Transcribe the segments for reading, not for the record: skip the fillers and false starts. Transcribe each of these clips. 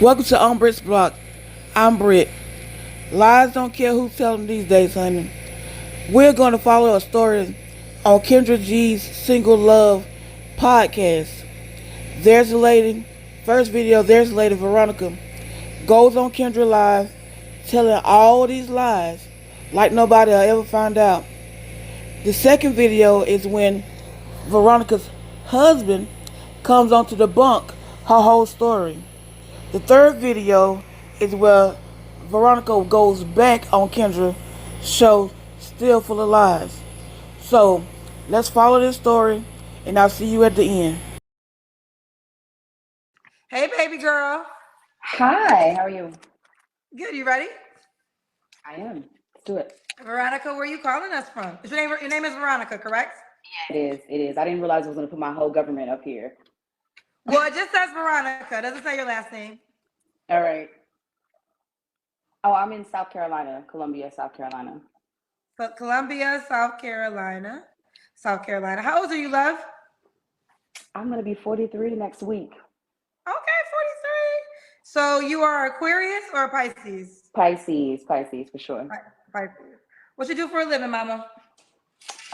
Welcome to On Brit's Block. I'm Brit. Lies don't care who's telling them these days, honey. We're going to follow a story on Kendra G's Single Love podcast. There's a lady, first video, there's a lady, Veronica, goes on Kendra Live telling all these lies like nobody will ever find out. The second video is when Veronica's husband comes on to debunk her whole story. The third video is where Veronica goes back on Kendra's show, Still Full of Lies. So let's follow this story, and I'll see you at the end. Hey, baby girl. Hi, how are you? Good. You ready? I am. Let's do it. Veronica, where are you calling us from? Your name is Veronica, correct? Yeah, it is. It is. I didn't realize I was going to put my whole government up here. Well, it just says Veronica. It doesn't say your last name. All right. Oh, I'm in South Carolina, Columbia, South Carolina. So Columbia, South Carolina. South Carolina. How old are you, love? I'm going to be 43 next week. Okay, 43. So you are Aquarius or Pisces? Pisces for sure. Pisces. What you do for a living, mama?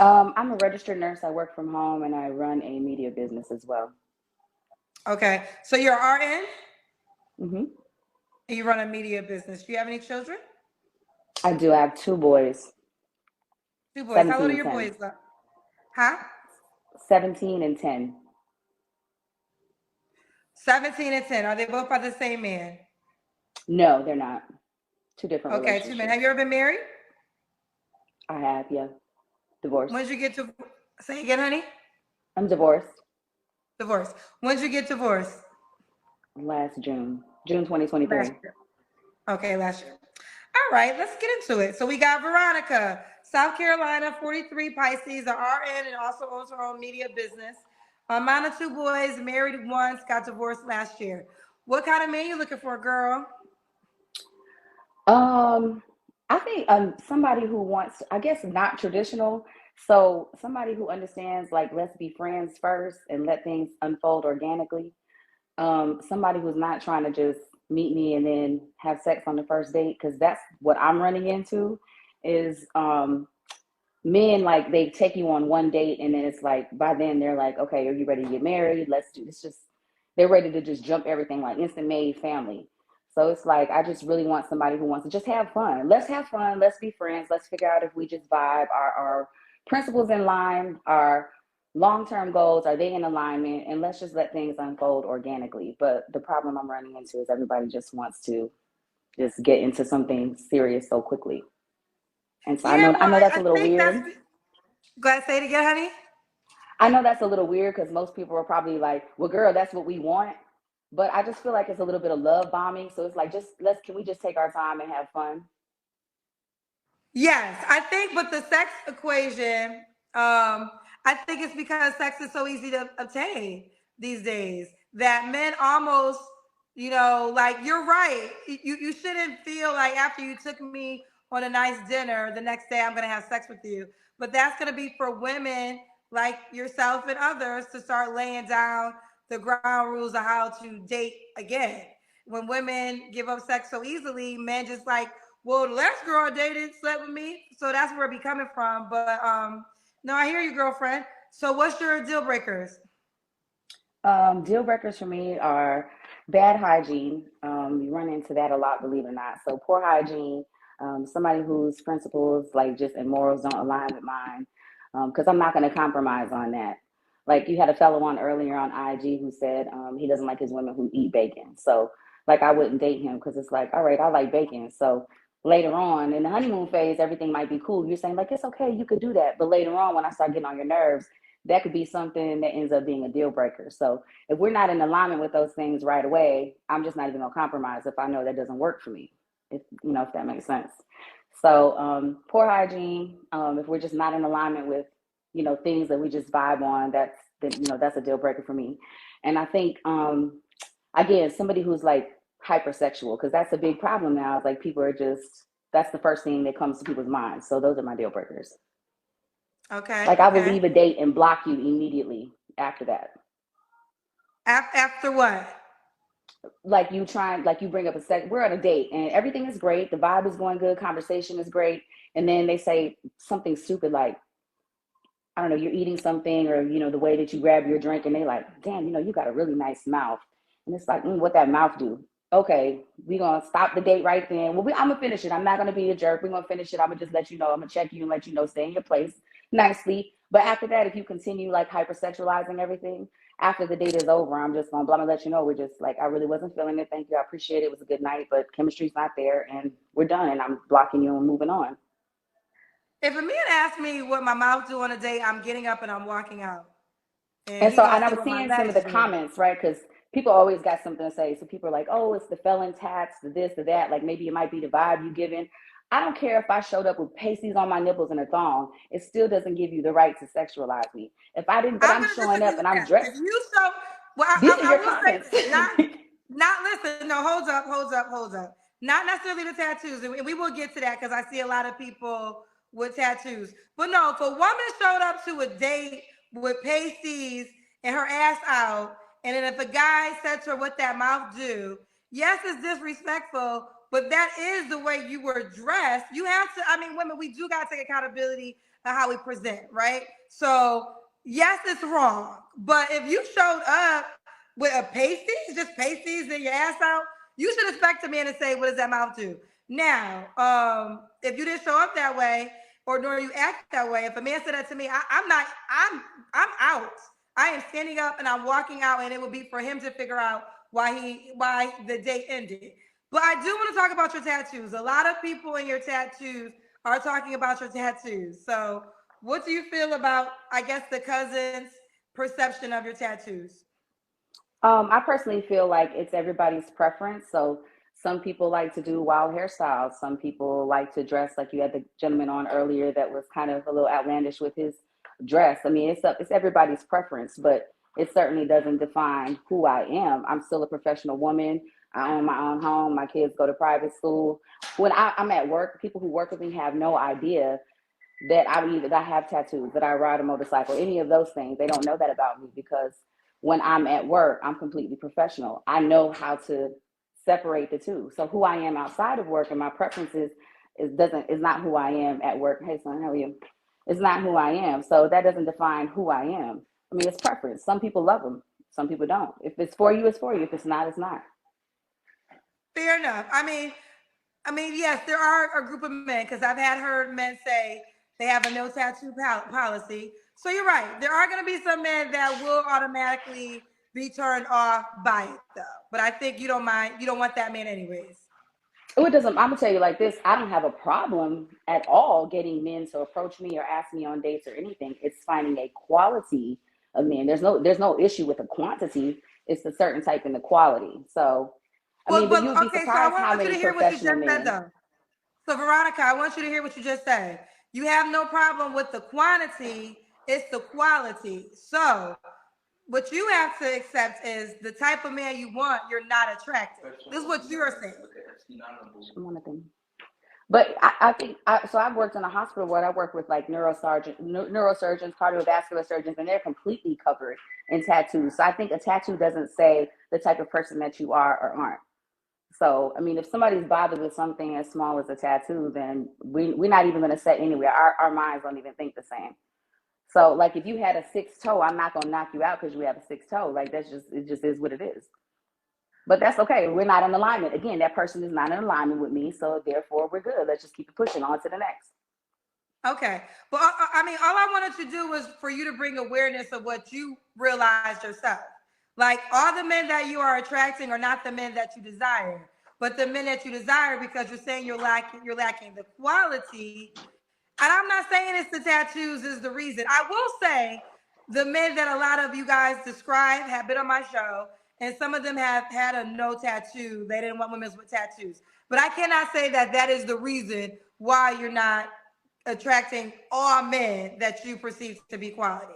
I'm a registered nurse. I work from home and I run a media business as well. Okay, so you're RN Mm-hmm. and you run a media business. Do you have any children? I do. I have two boys, Two boys. How 17 old are and your 10. boys? Huh? 17 and 10. 17 and 10. Are they both by the same man? No, they're not. Two different Okay, two men. Have relationships. you ever been married? I have, yeah. Divorced. When did you get to say again, honey? I'm divorced Divorce. When did you get divorced? last June Last 2023. year. Okay, last year. All right, let's get into it. So we got Veronica, South Carolina, 43, Pisces, a RN, and also owns her own media business. Mine of two boys, married once, got divorced last year. What kind of man you looking for, girl? Um, I think somebody who wants, I guess, not traditional. So somebody who understands, like, let's be friends first and let things unfold organically. Somebody who's not trying to just meet me and then have sex on the first date, because that's what I'm running into. Is men, like, they take you on one date and then it's like by then they're like, okay, are you ready to get married? Let's do this. Just they're ready to just jump everything, like instant made family. So it's like I just really want somebody who wants to just have fun. Let's have fun. Let's be friends. Let's figure out if we just vibe. Our principles in line. Our long-term goals, are they in alignment? And let's just let things unfold organically. But the problem I'm running into is everybody just wants to just get into something serious so quickly. And so I Yeah, know I well, know that's I a little think weird. go ahead, say it again, honey. I know that's a little weird because most people are probably like, well, girl, that's what we want. But I just feel like it's a little bit of love bombing. So it's like, just can we just take our time and have fun? Yes, I think with the sex equation, I think it's because sex is so easy to obtain these days that men almost, like you're right. You shouldn't feel like after you took me on a nice dinner, the next day I'm gonna have sex with you. But that's gonna be for women like yourself and others to start laying down the ground rules of how to date again. When women give up sex so easily, men just like, well, the last girl I dated slept with me, so that's where it be coming from. But no, I hear you, girlfriend. So what's your deal breakers? Deal breakers for me are bad hygiene. You run into that a lot, believe it or not. So poor hygiene, somebody whose principles, like, just and morals don't align with mine, because I'm not going to compromise on that. Like, you had a fellow on earlier on IG who said he doesn't like his women who eat bacon. So, like, I wouldn't date him because it's like, all right, I like bacon. So later on in the honeymoon phase, everything might be cool. You're saying like, it's okay, you could do that. But later on, when I start getting on your nerves, that could be something that ends up being a deal breaker. So if we're not in alignment with those things right away, I'm just not even gonna compromise if I know that doesn't work for me. If if that makes sense. So poor hygiene. If we're just not in alignment with things that we just vibe on, that's a deal breaker for me. And I think again, somebody who's like hypersexual, because that's a big problem now. It's like people are just that's the first thing that comes to people's minds. So those are my deal breakers. Okay, Like, I will okay. leave a date and block you immediately after that. After what? like you trying, like you bring up a we're on a date and everything is great, the vibe is going good, conversation is great, and then they say something stupid like, I don't know, you're eating something, or the way that you grab your drink, and they like, damn, you got a really nice mouth, and it's like, what that mouth do? Okay, we gonna stop the date right then. Well, I'm gonna finish it. I'm not gonna be a jerk. We're gonna finish it. I'm gonna just let you know. I'm gonna check you and let you know, stay in your place nicely. But after that, if you continue like hypersexualizing everything, after the date is over, I'm just gonna blah blah let you know we're just like, I really wasn't feeling it. Thank you, I appreciate it. It was a good night, but chemistry's not there, and we're done. And I'm blocking you and moving on. If a man asks me what my mouth do on a date, I'm getting up and I'm walking out, and And he so, gonna and I see was what my seeing some of legs the do. comments, right? Because people always got something to say. So people are like, "Oh, it's the felon tats, the this, the that." Like maybe it might be the vibe you giving. I don't care if I showed up with pasties on my nipples and a thong. It still doesn't give you the right to sexualize me. If I didn't, but I'm I'm going to showing disagree up and with I'm that. If dressed. you show, well, These are I your will say comments. this, not listen. No, hold up, hold up, hold up. Not necessarily the tattoos, and we will get to that because I see a lot of people with tattoos. But no, if a woman showed up to a date with pasties and her ass out, and then if a guy said to her, "What that mouth do?" Yes, it's disrespectful, but that is the way you were dressed. You have to. I mean, women, we do got to take accountability of how we present, right? So yes, it's wrong. But if you showed up with a pasties, just pasties and your ass out, you should expect a man to say, "What does that mouth do?" Now, if you didn't show up that way, or nor you act that way, if a man said that to me, I'm not. I'm out. I am standing up and I'm walking out, and it would be for him to figure out why the date ended. But I do want to talk about your tattoos. A lot of people in your tattoos are talking about your tattoos. So, what do you feel about, I guess, the cousin's perception of your tattoos? I personally feel like it's everybody's preference. So some people like to do wild hairstyles. Some people like to dress like you had the gentleman on earlier that was kind of a little outlandish with his dress. I mean, it's everybody's preference, but it certainly doesn't define who I am. I'm still a professional woman. I own my own home. My kids go to private school. When I'm at work, people who work with me have no idea that I have tattoos, that I ride a motorcycle, any of those things. They don't know that about me because when I'm at work, I'm completely professional. I know how to separate the two. So who I am outside of work and my preferences is not who I am at work. Hey son, how are you? It's not who I am. So that doesn't define who I am. I mean, it's preference. Some people love them. Some people don't. If it's for you, it's for you. If it's not, it's not. Fair enough. I mean, yes, there are a group of men because I've had heard men say they have a no tattoo policy. So you're right. There are going to be some men that will automatically be turned off by it, though. But I think you don't mind. You don't want that man anyways. Oh, it doesn't. I'm gonna tell you like this. I don't have a problem at all getting men to approach me or ask me on dates or anything. It's finding a quality of men. There's no issue with the quantity. It's the certain type and the quality. So, I Well, mean, but but you'd be okay. So I surprised how want you to many hear what you professional just said, men. though. So Veronica, I want you to hear what you just said. You have no problem with the quantity; it's the quality. So what you have to accept is the type of man you want. You're not attracted. This is what you're saying. One of them. But I think so. I've worked in a hospital where I work with like neurosurgeons, cardiovascular surgeons, and they're completely covered in tattoos. So I think a tattoo doesn't say the type of person that you are or aren't. So, I mean, if somebody's bothered with something as small as a tattoo, then we're not even going to set anywhere. Our minds don't even think the same. So, like, if you had a six toe, I'm not going to knock you out because you have a six toe. Like, it just is what it is. But that's okay. We're not in alignment. Again, that person is not in alignment with me. So, therefore, we're good. Let's just keep it pushing on to the next. Okay. Well, I mean, all I wanted to do was for you to bring awareness of what you realized yourself. Like all the men that you are attracting are not the men that you desire, but the men that you desire because you're saying you're lacking the quality. And I'm not saying it's the tattoos is the reason. I will say the men that a lot of you guys describe have been on my show, and some of them have had a no tattoo. They didn't want women with tattoos. But I cannot say that that is the reason why you're not attracting all men that you perceive to be quality.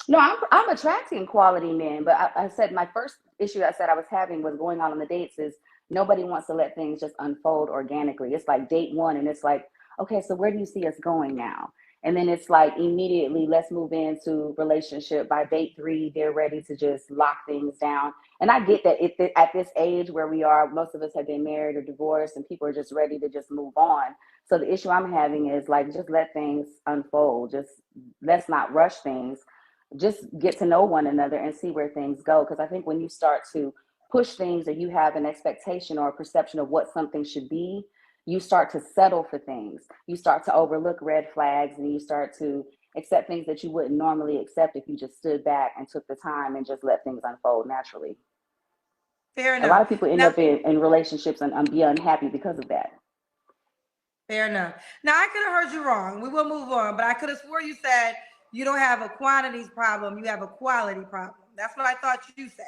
No, I'm attracting quality men, but I said my first issue I said I was having was going out on the dates is nobody wants to let things just unfold organically. It's like date one, and it's like, okay, so where do you see us going now? And then it's like immediately, let's move into relationship. By date 3, they're ready to just lock things down. And I get that at this age where we are, most of us have been married or divorced, and people are just ready to just move on. So the issue I'm having is like, just let things unfold. Just let's not rush things. Just get to know one another and see where things go. Because I think when you start to push things, or you have an expectation or a perception of what something should be, you start to settle for things. You start to overlook red flags, and you start to accept things that you wouldn't normally accept if you just stood back and took the time and just let things unfold naturally. Fair A lot enough. of people end Now, up in relationships and be unhappy because of that. fair enough. Now, I could have heard you wrong. We will move on, but I could have swore you said you don't have a quantities problem, you have a quality problem. That's what I thought you said.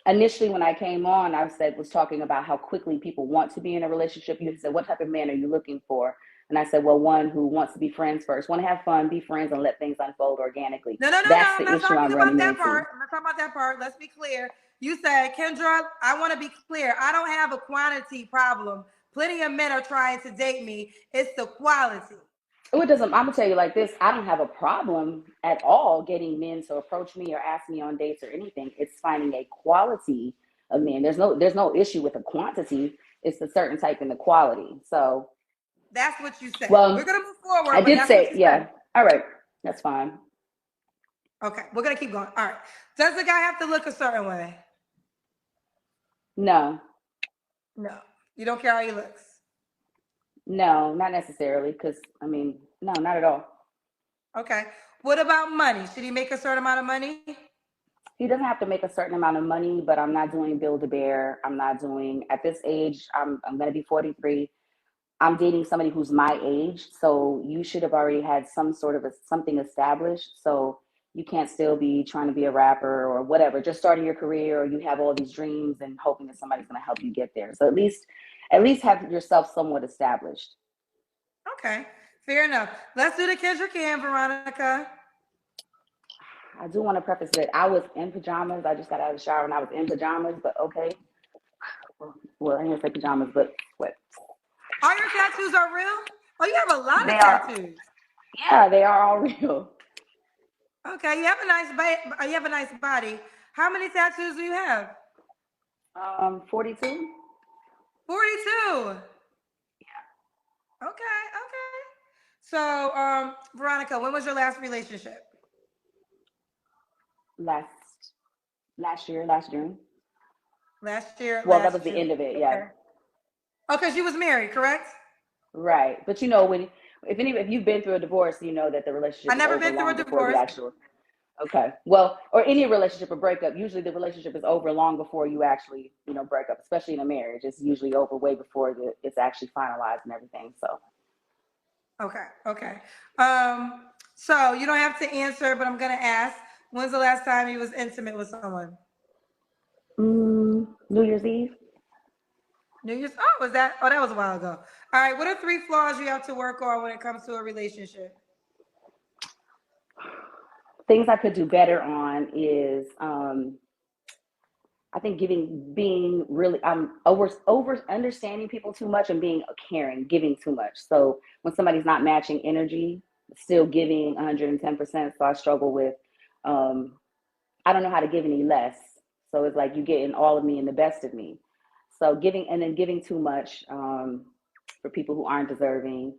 Initially, when I came on, I said was talking about how quickly people want to be in a relationship. You said, what type of man are you looking for? And I said, well, one who wants to be friends first, want to have fun, be friends, and let things unfold organically. No, no, no, no. That's I'm the not issue talking I'm about running that part. into. I'm not talking about that part. Let's be clear. You said, Kendra, I want to be clear. I don't have a quantity problem. Plenty of men are trying to date me. It's the quality. Oh, it doesn't. I'm gonna tell you like this. I don't have a problem at all getting men to approach me or ask me on dates or anything. It's finding a quality of men. There's no issue with the quantity. It's the certain type and the quality. So, That's what you said. We're well, going to move forward, I but did that's what say, you yeah. said. All right, that's fine. Okay, we're going to keep going. All right. Does the guy have to look a certain way? No, No. You don't care how he looks. no, not necessarily. Because I mean, no, not at all. Okay. What about money? Should he make a certain amount of money? He doesn't have to make a certain amount of money, but I'm not doing build a bear. I'm not doing at this age. I'm gonna be 43. I'm dating somebody who's my age, so you should have already had some sort of something established. So you can't still be trying to be a rapper or whatever, just starting your career, or you have all these dreams and hoping that somebody's going to help you get there. So at least have yourself somewhat established. Okay. Fair enough. Let's do the Kendra Cam, Veronica. I do want to preface that I was in pajamas. I just got out of the shower and I was in pajamas, but okay. Well, I didn't say pajamas, but what? All your tattoos are real? Oh, you have a lot They of are, tattoos. yeah, they are all real. Okay, you have a nice you have a nice body. How many tattoos do you have? 42. 42. Okay, okay. So, Veronica, when was your last relationship? Last last year, last June. Last year, Well, that last was the June. end of it. Yeah, Okay. Oh, because you was married, correct? right. But you know, when if you've been through a divorce, you know that the I relationship is never over been through a long before the divorce. actual. Okay. Well, or any relationship or breakup, usually the relationship is over long before you actually, break up. Especially in a marriage, it's usually over way before it's actually finalized and everything. So, Okay, okay. So you don't have to answer, but I'm gonna ask. When's the last time you was intimate with someone? New Year's Eve. New Year's. Oh, was that? Oh, that was a while ago. All right. What are three flaws you have to work on when it comes to a relationship? Things I could do better on is I think being really, over understanding people too much and being caring, giving too much. So when somebody's not matching energy, still giving 110%. So I struggle with, um, I don't know how to give any less. So it's like you getting all of me and the best of me. So giving and then giving too much for people who aren't deserving,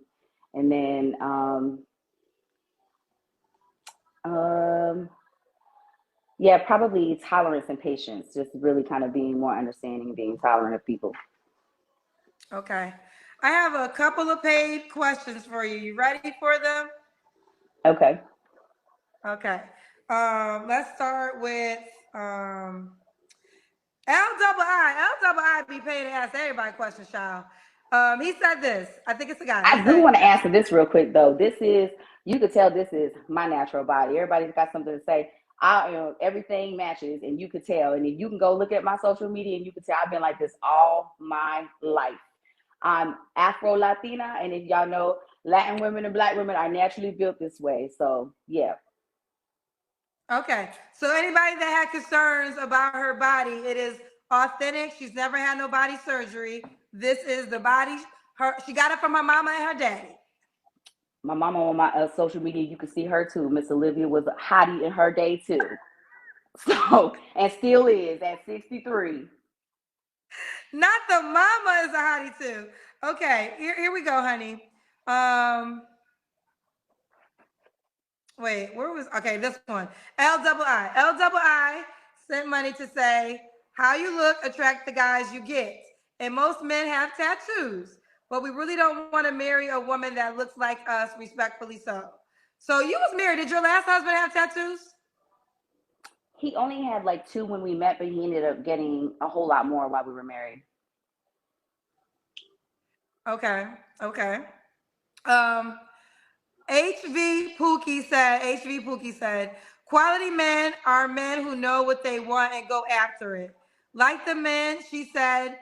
and then um, yeah, probably tolerance and patience. Just really kind of being more understanding, being tolerant of people. Okay. I have a couple of paid questions for you. You ready for them? Okay. Okay. Let's start with um, L double I be paying to ask everybody questions, child. He said this. I think it's a guy. He I do said, want to answer this real quick though. You could tell this is my natural body. Everybody's got something to say. Everything matches, and you could tell. And if you can go look at my social media, and you can tell I've been like this all my life. I'm Afro Latina, and if y'all know, Latin women and Black women are naturally built this way. So yeah. okay. So anybody that had concerns about her body, it is authentic. She's never had no body surgery. This is the body. She got it from her mama and her daddy. My mama on my social media, you can see her too. Miss Olivia was a hottie in her day too. So, and still is at 63. Not the mama is a hottie too. Okay, here we go, honey. Um, Wait, where was okay? This one. L double I sent money to say how you look attract the guys you get, and most men have tattoos, but we really don't want to marry a woman that looks like us, respectfully so. So you was married. Did your last husband have tattoos? He only had like two when we met, but he ended up getting a whole lot more while we were married. Okay, okay. Um, HV Pookie said, quality men are men who know what they want and go after it. Like the men, she said,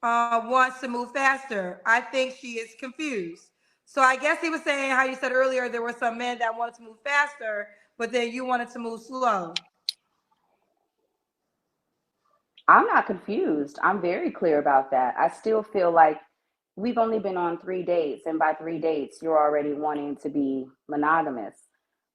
wants to move faster. I think she is confused. So I guess he was saying how you said earlier there were some men that wanted to move faster, but then you wanted to move slow. I'm not confused. I'm very clear about that. I still feel like we've only been on 3 dates, and by 3 dates, you're already wanting to be monogamous.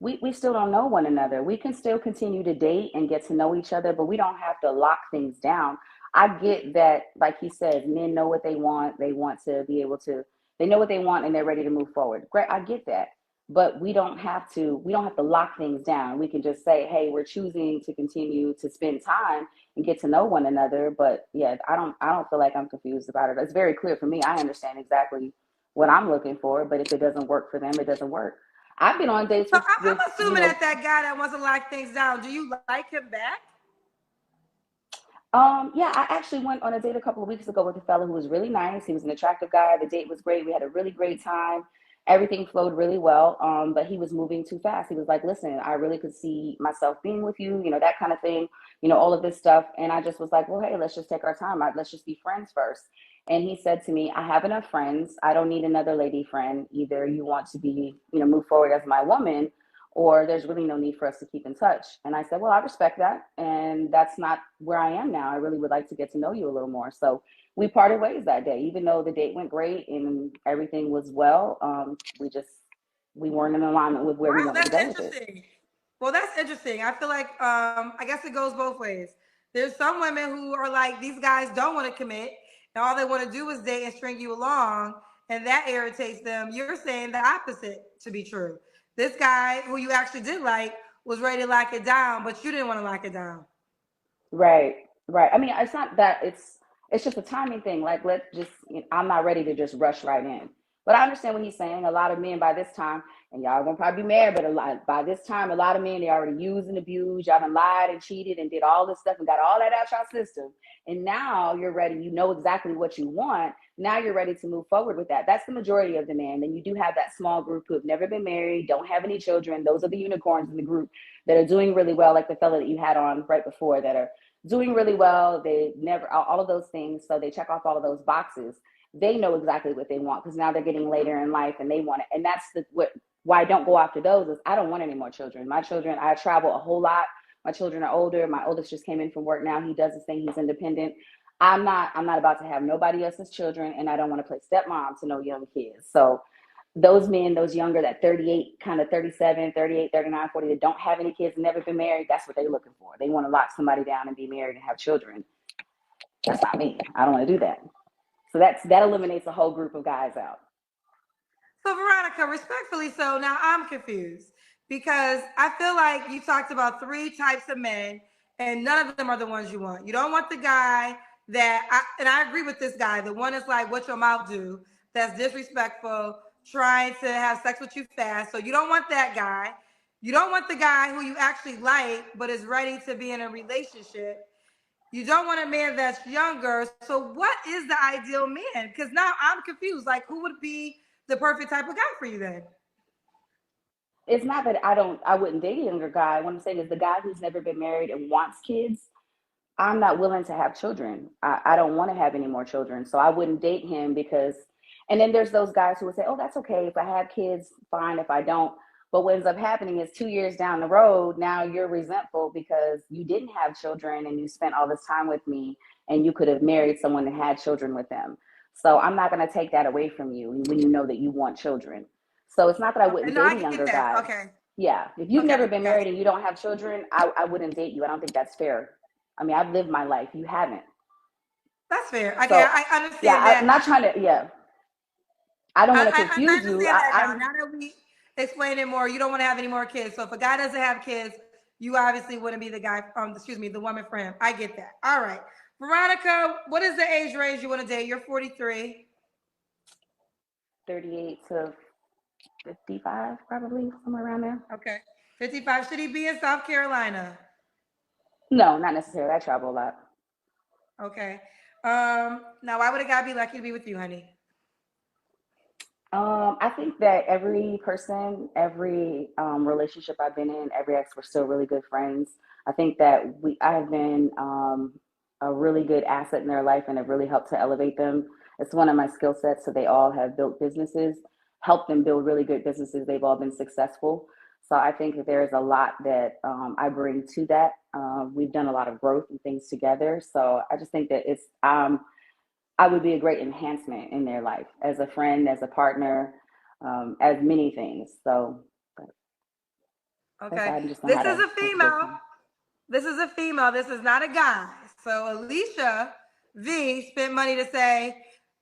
We still don't know one another. We can still continue to date and get to know each other, but we don't have to lock things down. I get that, like he says, men know what they want. They want to be able to, they know what they want and they're ready to move forward. Great, I get that. But we don't have to lock things down. We can just say, hey, we're choosing to continue to spend time and get to know one another. But yeah, I don't feel like I'm confused about it. It's very clear for me. I understand exactly what I'm looking for, but if it doesn't work for them, it doesn't work. I've been on dates So with I'm assuming that that guy that wants to lock things down, do you like him back? Yeah, I actually went on a date a couple of weeks ago with a fellow who was really nice. He was an attractive guy. The date was great. We had a really great time. Everything flowed really well. But he was moving too fast. He was like, listen, I really could see myself being with you, that kind of thing, all of this stuff. And I just was like, well, hey, let's just take our time. Let's just be friends first. And he said to me, I have enough friends. I don't need another lady friend. Either you want to be, move forward as my woman, or there's really no need for us to keep in touch. And I said, well, I respect that. And that's not where I am now. I really would like to get to know you a little more. So we parted ways that day, even though the date went great and everything was well. We weren't in alignment with where we Wow, wanted to that's go with it. interesting. Well, that's interesting. I feel like I guess it goes both ways. There's some women who are like these guys don't want to commit, and all they want to do is date and string you along, and that irritates them. You're saying the opposite to be true. This guy who you actually did like was ready to lock it down, but you didn't want to lock it down. Right, right. I mean, it's not that it's just a timing thing. Like, let's just, I'm not ready to just rush right in. But I understand what he's saying. A lot of men by this time, and y'all gonna probably be mad, but a lot by this time, a lot of men they already used and abused. Y'all done lied and cheated and did all this stuff and got all that out your system. And now you're ready. You know exactly what you want. Now you're ready to move forward with that. That's the majority of the men. Then you do have that small group who have never been married, don't have any children. Those are the unicorns in the group that are doing really well, like the fella that you had on right before, that are doing really well. They never, all of those things. So they check off all of those boxes. They know exactly what they want because now they're getting later in life and they want it. And that's why I don't go after those is I don't want any more children. My children, I travel a whole lot. My children are older. My oldest just came in from work now. He does his thing. He's independent. I'm not about to have nobody else's children, and I don't want to play stepmom to no young kids. So those men, those younger, that 38, kind of 37, 38, 39, 40, that don't have any kids, never been married, that's what they're looking for. They want to lock somebody down and be married and have children. That's not me. I don't want to do that. So that eliminates a whole group of guys out. So, Veronica, respectfully so, now I'm confused because I feel like you talked about three types of men, and none of them are the ones you want. You don't want the guy and I agree with this guy, the one that's like, what your mouth do, that's disrespectful, trying to have sex with you fast. So, you don't want that guy. You don't want the guy who you actually like, but is ready to be in a relationship. You don't want a man that's younger. So, what is the ideal man? Because now I'm confused. Like, who would be the perfect type of guy for you then? It's not that I wouldn't date a younger guy. What I'm saying is the guy who's never been married and wants kids, I'm not willing to have children. I don't want to have any more children. So I wouldn't date him because, and then there's those guys who would say, oh, that's okay. If I have kids, fine. If I don't. But what ends up happening is 2 years down the road, now you're resentful because you didn't have children and you spent all this time with me and you could have married someone and had children with them. So I'm not going to take that away from you when you know that you want children. So it's not that I Okay. wouldn't No, date I a get younger that. guy. Okay. Yeah, if you've never Okay. been married Gotcha. and you don't have children, I wouldn't date you. I don't think that's fair. I mean, I've lived my life. You haven't. That's fair. Okay, So, I yeah, understand that. I'm not trying to. Yeah, I don't want to I confuse you. understand that now. I'm Now that we explain it more, you don't want to have any more kids. So if a guy doesn't have kids, you obviously wouldn't be the guy. Excuse me, the woman for him. I get that. All right, Veronica, what is the age range you want to date? You're 43. 38 to 55, probably somewhere around there. Okay, 55. Should he be in South Carolina? No, not necessarily. I travel a lot. Okay. Now why would a guy be lucky to be with you, honey? I think that every person, every relationship I've been in, every ex, we're still really good friends. I think that I have been a really good asset in their life and have really helped to elevate them. It's one of my skill sets. So they all have built businesses, helped them build really good businesses. They've all been successful. So I think that there's a lot that I bring to that. We've done a lot of growth and things together. So I just think that I would be a great enhancement in their life as a friend, as a partner, as many things. So Okay. I just know This how is to a make a good female. friend. This is a female. This is not a guy. So Alicia V spent money to say,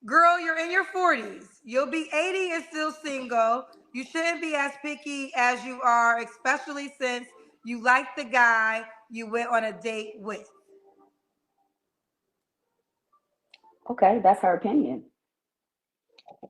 girl, you're in your 40s. You'll be 80 and still single. You shouldn't be as picky as you are, especially since you like the guy you went on a date with. Okay, that's her opinion.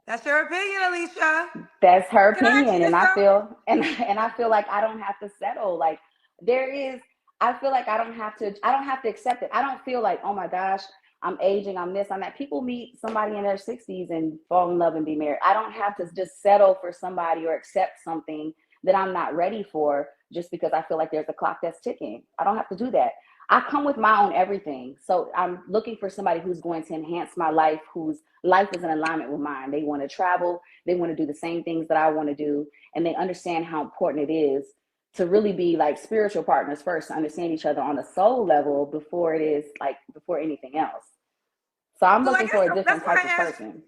That's your opinion, Alicia. That's her Can I ask opinion, you and I something? feel and I feel like I don't have to settle. Like there is, I feel like I don't have to accept it. I don't feel like, oh my gosh, I'm aging, I'm this, I'm that. People meet somebody in their 60s and fall in love and be married. I don't have to just settle for somebody or accept something that I'm not ready for just because I feel like there's a clock that's ticking. I don't have to do that. I come with my own everything. So I'm looking for somebody who's going to enhance my life, whose life is in alignment with mine. They want to travel, they want to do the same things that I want to do, and they understand how important it is to really be like spiritual partners first, to understand each other on a soul level before it is like before anything else. So I'm Well, I looking guess for a that's different why type I of asked. person.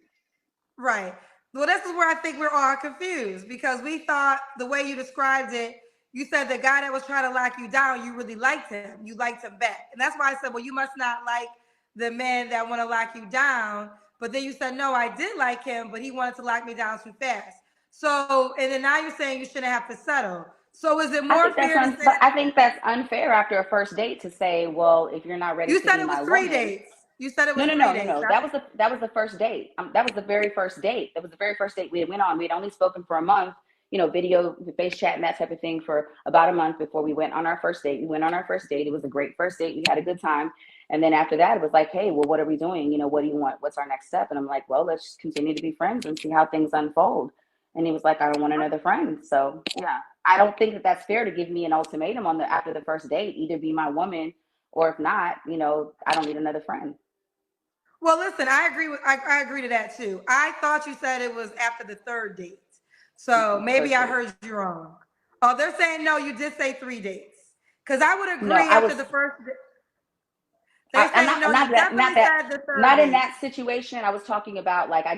Right. Well, this is where I think we're all confused because we thought the way you described it, you said the guy that was trying to lock you down, you really liked him. You liked him back. And that's why I said, well, you must not like the men that want to lock you down. But then you said, no, I did like him, but he wanted to lock me down too fast. So, and then now you're saying you shouldn't have to settle. So is it more fair to say that I think that's unfair after a first date to say, well, if you're not ready you to said be it was my three woman. dates? You said it No, was no, three no, no, dates. no. That was the first date. That was the very first date. That was the very first date we had went on. We had only spoken for a month, video, face chat, and that type of thing for about a month before we went on our first date. We went on our first date. It was a great first date. We had a good time. And then after that, it was like, hey, well, what are we doing? What do you want? What's our next step? And I'm like, well, let's just continue to be friends and see how things unfold. And he was like, I don't want another friend. So yeah, I don't think that that's fair to give me an ultimatum on the after the first date. Either be my woman, or if not, I don't need another friend. Well, listen, I agree to that too. I thought you said it was after the third date. So maybe First I date. heard you wrong. Oh, they're saying no, you did say three dates. Because I would No, agree I after was. the first they're I'm saying no, you not definitely that, said the third not in date. that situation. I was talking about like I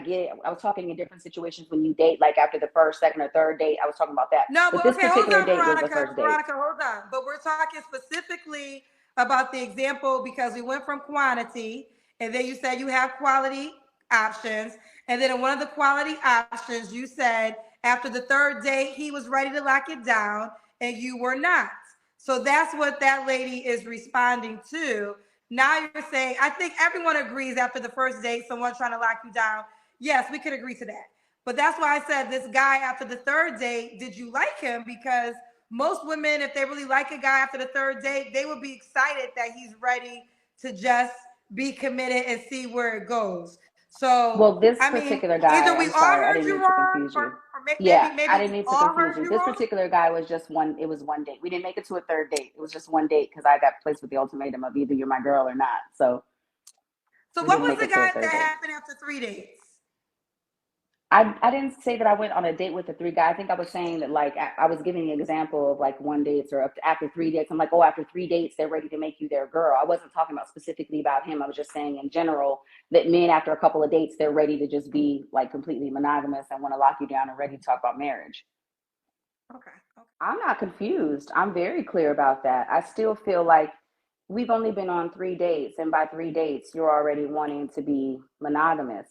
was talking in different situations when you date, like after the first, second, or third date. I was talking about that. No, But but this okay, hold particular on, date was the Veronica. first date. Veronica, hold on. But we're talking specifically about the example because we went from quantity, and then you said you have quality options, and then in one of the quality options, you said after the third date he was ready to lock it down, and you were not. So that's what that lady is responding to. Now you're saying, I think everyone agrees after the first date, someone trying to lock you down. Yes, we could agree to that. But that's why I said this guy after the third date, did you like him? Because most women, if they really like a guy after the third date, they would be excited that he's ready to just be committed and see where it goes. So, Well, this I mean, particular either guy, we I'm all sorry, I heard didn't you mean to wrong, confuse you. or Yeah, maybe I we didn't mean to all confuse heard you. you This wrong. particular guy was just one. It was one date. We didn't make it to a third date. It was just one date because I got placed with the ultimatum of either you're my girl or not. So So, we what didn't was make the it to a guy third that date. happened after three dates? I didn't say that I went on a date with the three guys. I think I was saying that, like, I was giving an example of like one dates or up to after 3 dates. I'm like, oh, after 3 dates, they're ready to make you their girl. I wasn't talking about specifically about him. I was just saying in general that men after a couple of dates, they're ready to just be like completely monogamous and want to lock you down and ready to talk about marriage. Okay. Okay. I'm not confused. I'm very clear about that. I still feel like we've only been on 3 dates, and by 3 dates, you're already wanting to be monogamous.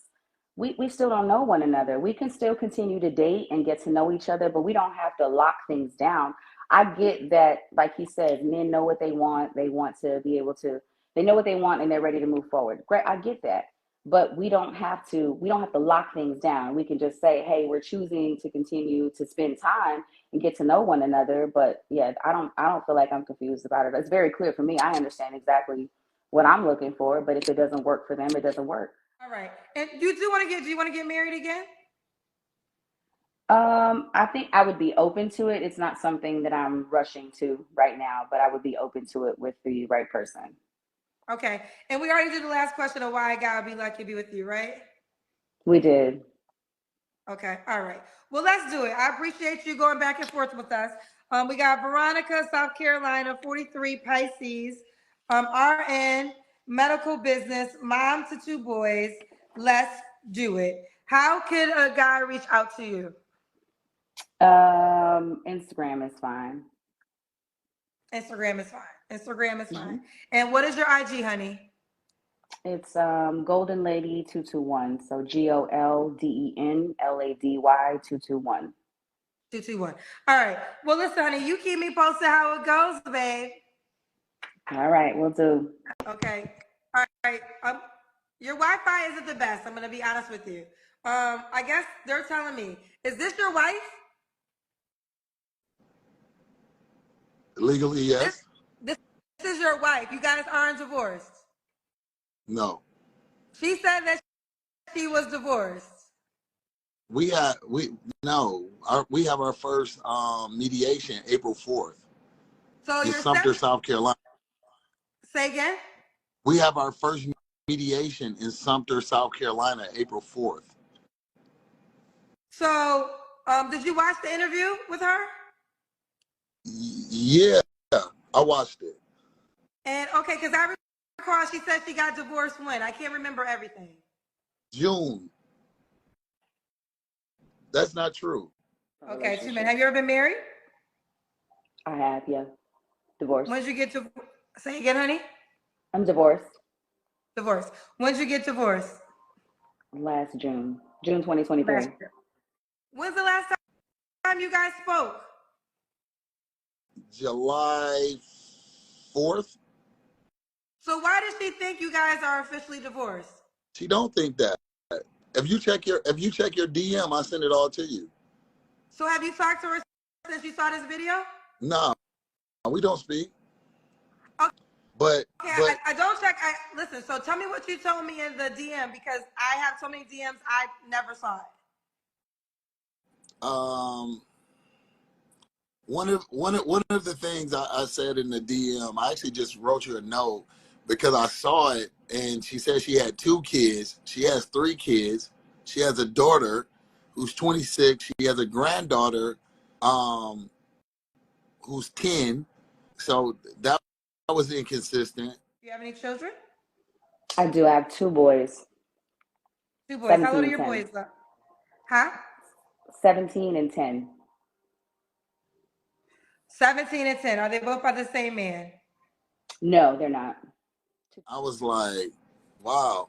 We still don't know one another. We can still continue to date and get to know each other, but we don't have to lock things down. I get that, like he says, men know what they want. They want to be able to, they know what they want and they're ready to move forward. Great, I get that. But we don't have to lock things down. We can just say, hey, we're choosing to continue to spend time and get to know one another. But yeah, I don't feel like I'm confused about it. It's very clear for me. I understand exactly what I'm looking for, but if it doesn't work for them, it doesn't work. All right. And you do want to get? Do you want to get married again? I think I would be open to it. It's not something that I'm rushing to right now, but I would be open to it with the right person. Okay. And we already did the last question of why a guy would be lucky to be with you, right? We did. Okay. All right. Well, let's do it. I appreciate you going back and forth with us. We got Veronica, South Carolina, 43, Pisces, RN, medical business, mom to two boys. Let's do it. How can a guy reach out to you? Instagram is fine. Instagram is fine. Instagram is fine. Hmm. And what is your IG, honey? It's Golden Lady 221. So GOLDENLADY 221. 221. All right. Well, listen, honey, you keep me posted how it goes, babe. All right, we'll do. Okay. All right. Your Wi-Fi isn't the best. I'm gonna be honest with you. I guess they're telling me, is this your wife? Legally, This yes. this is your wife. You guys aren't divorced. No. She said that she was divorced. We had we no. We have our first mediation April 4th So in you're set. Sumter, South Carolina. Say again. We have our first mediation in Sumter, South Carolina, April 4th. So, did you watch the interview with her? Yeah, I watched it. And okay, because I recall she said she got divorced when. I can't remember everything. June. That's not true. Okay, 2 minutes. Relationship. Have you ever been married? I have, yeah. When Divorced. did you get to say again, honey? I'm divorced. Divorced. When did you get divorced? Last June. June Last 2023. year. When's the last time you guys spoke? July 4th. So why does she think you guys are officially divorced? She don't think that. If you check your DM, I send it all to you. So have you talked to her since you saw this video? No, we don't speak. Okay, But but I don't check. Listen. So tell me what you told me in the DM because I have so many DMs I never saw it. um one of the things I said in the DM, I actually just wrote you a note because I saw it, and she said she had 2 kids. She has 3 kids. She has a daughter who's 26. She has a granddaughter um who's 10. So that was inconsistent. Do you have any children? I do have two boys, Two boys. How 17 old are and your 10. boys? Huh? 17 and 10. 17 and 10. Are they both by the same man? No, they're not. I was like, wow.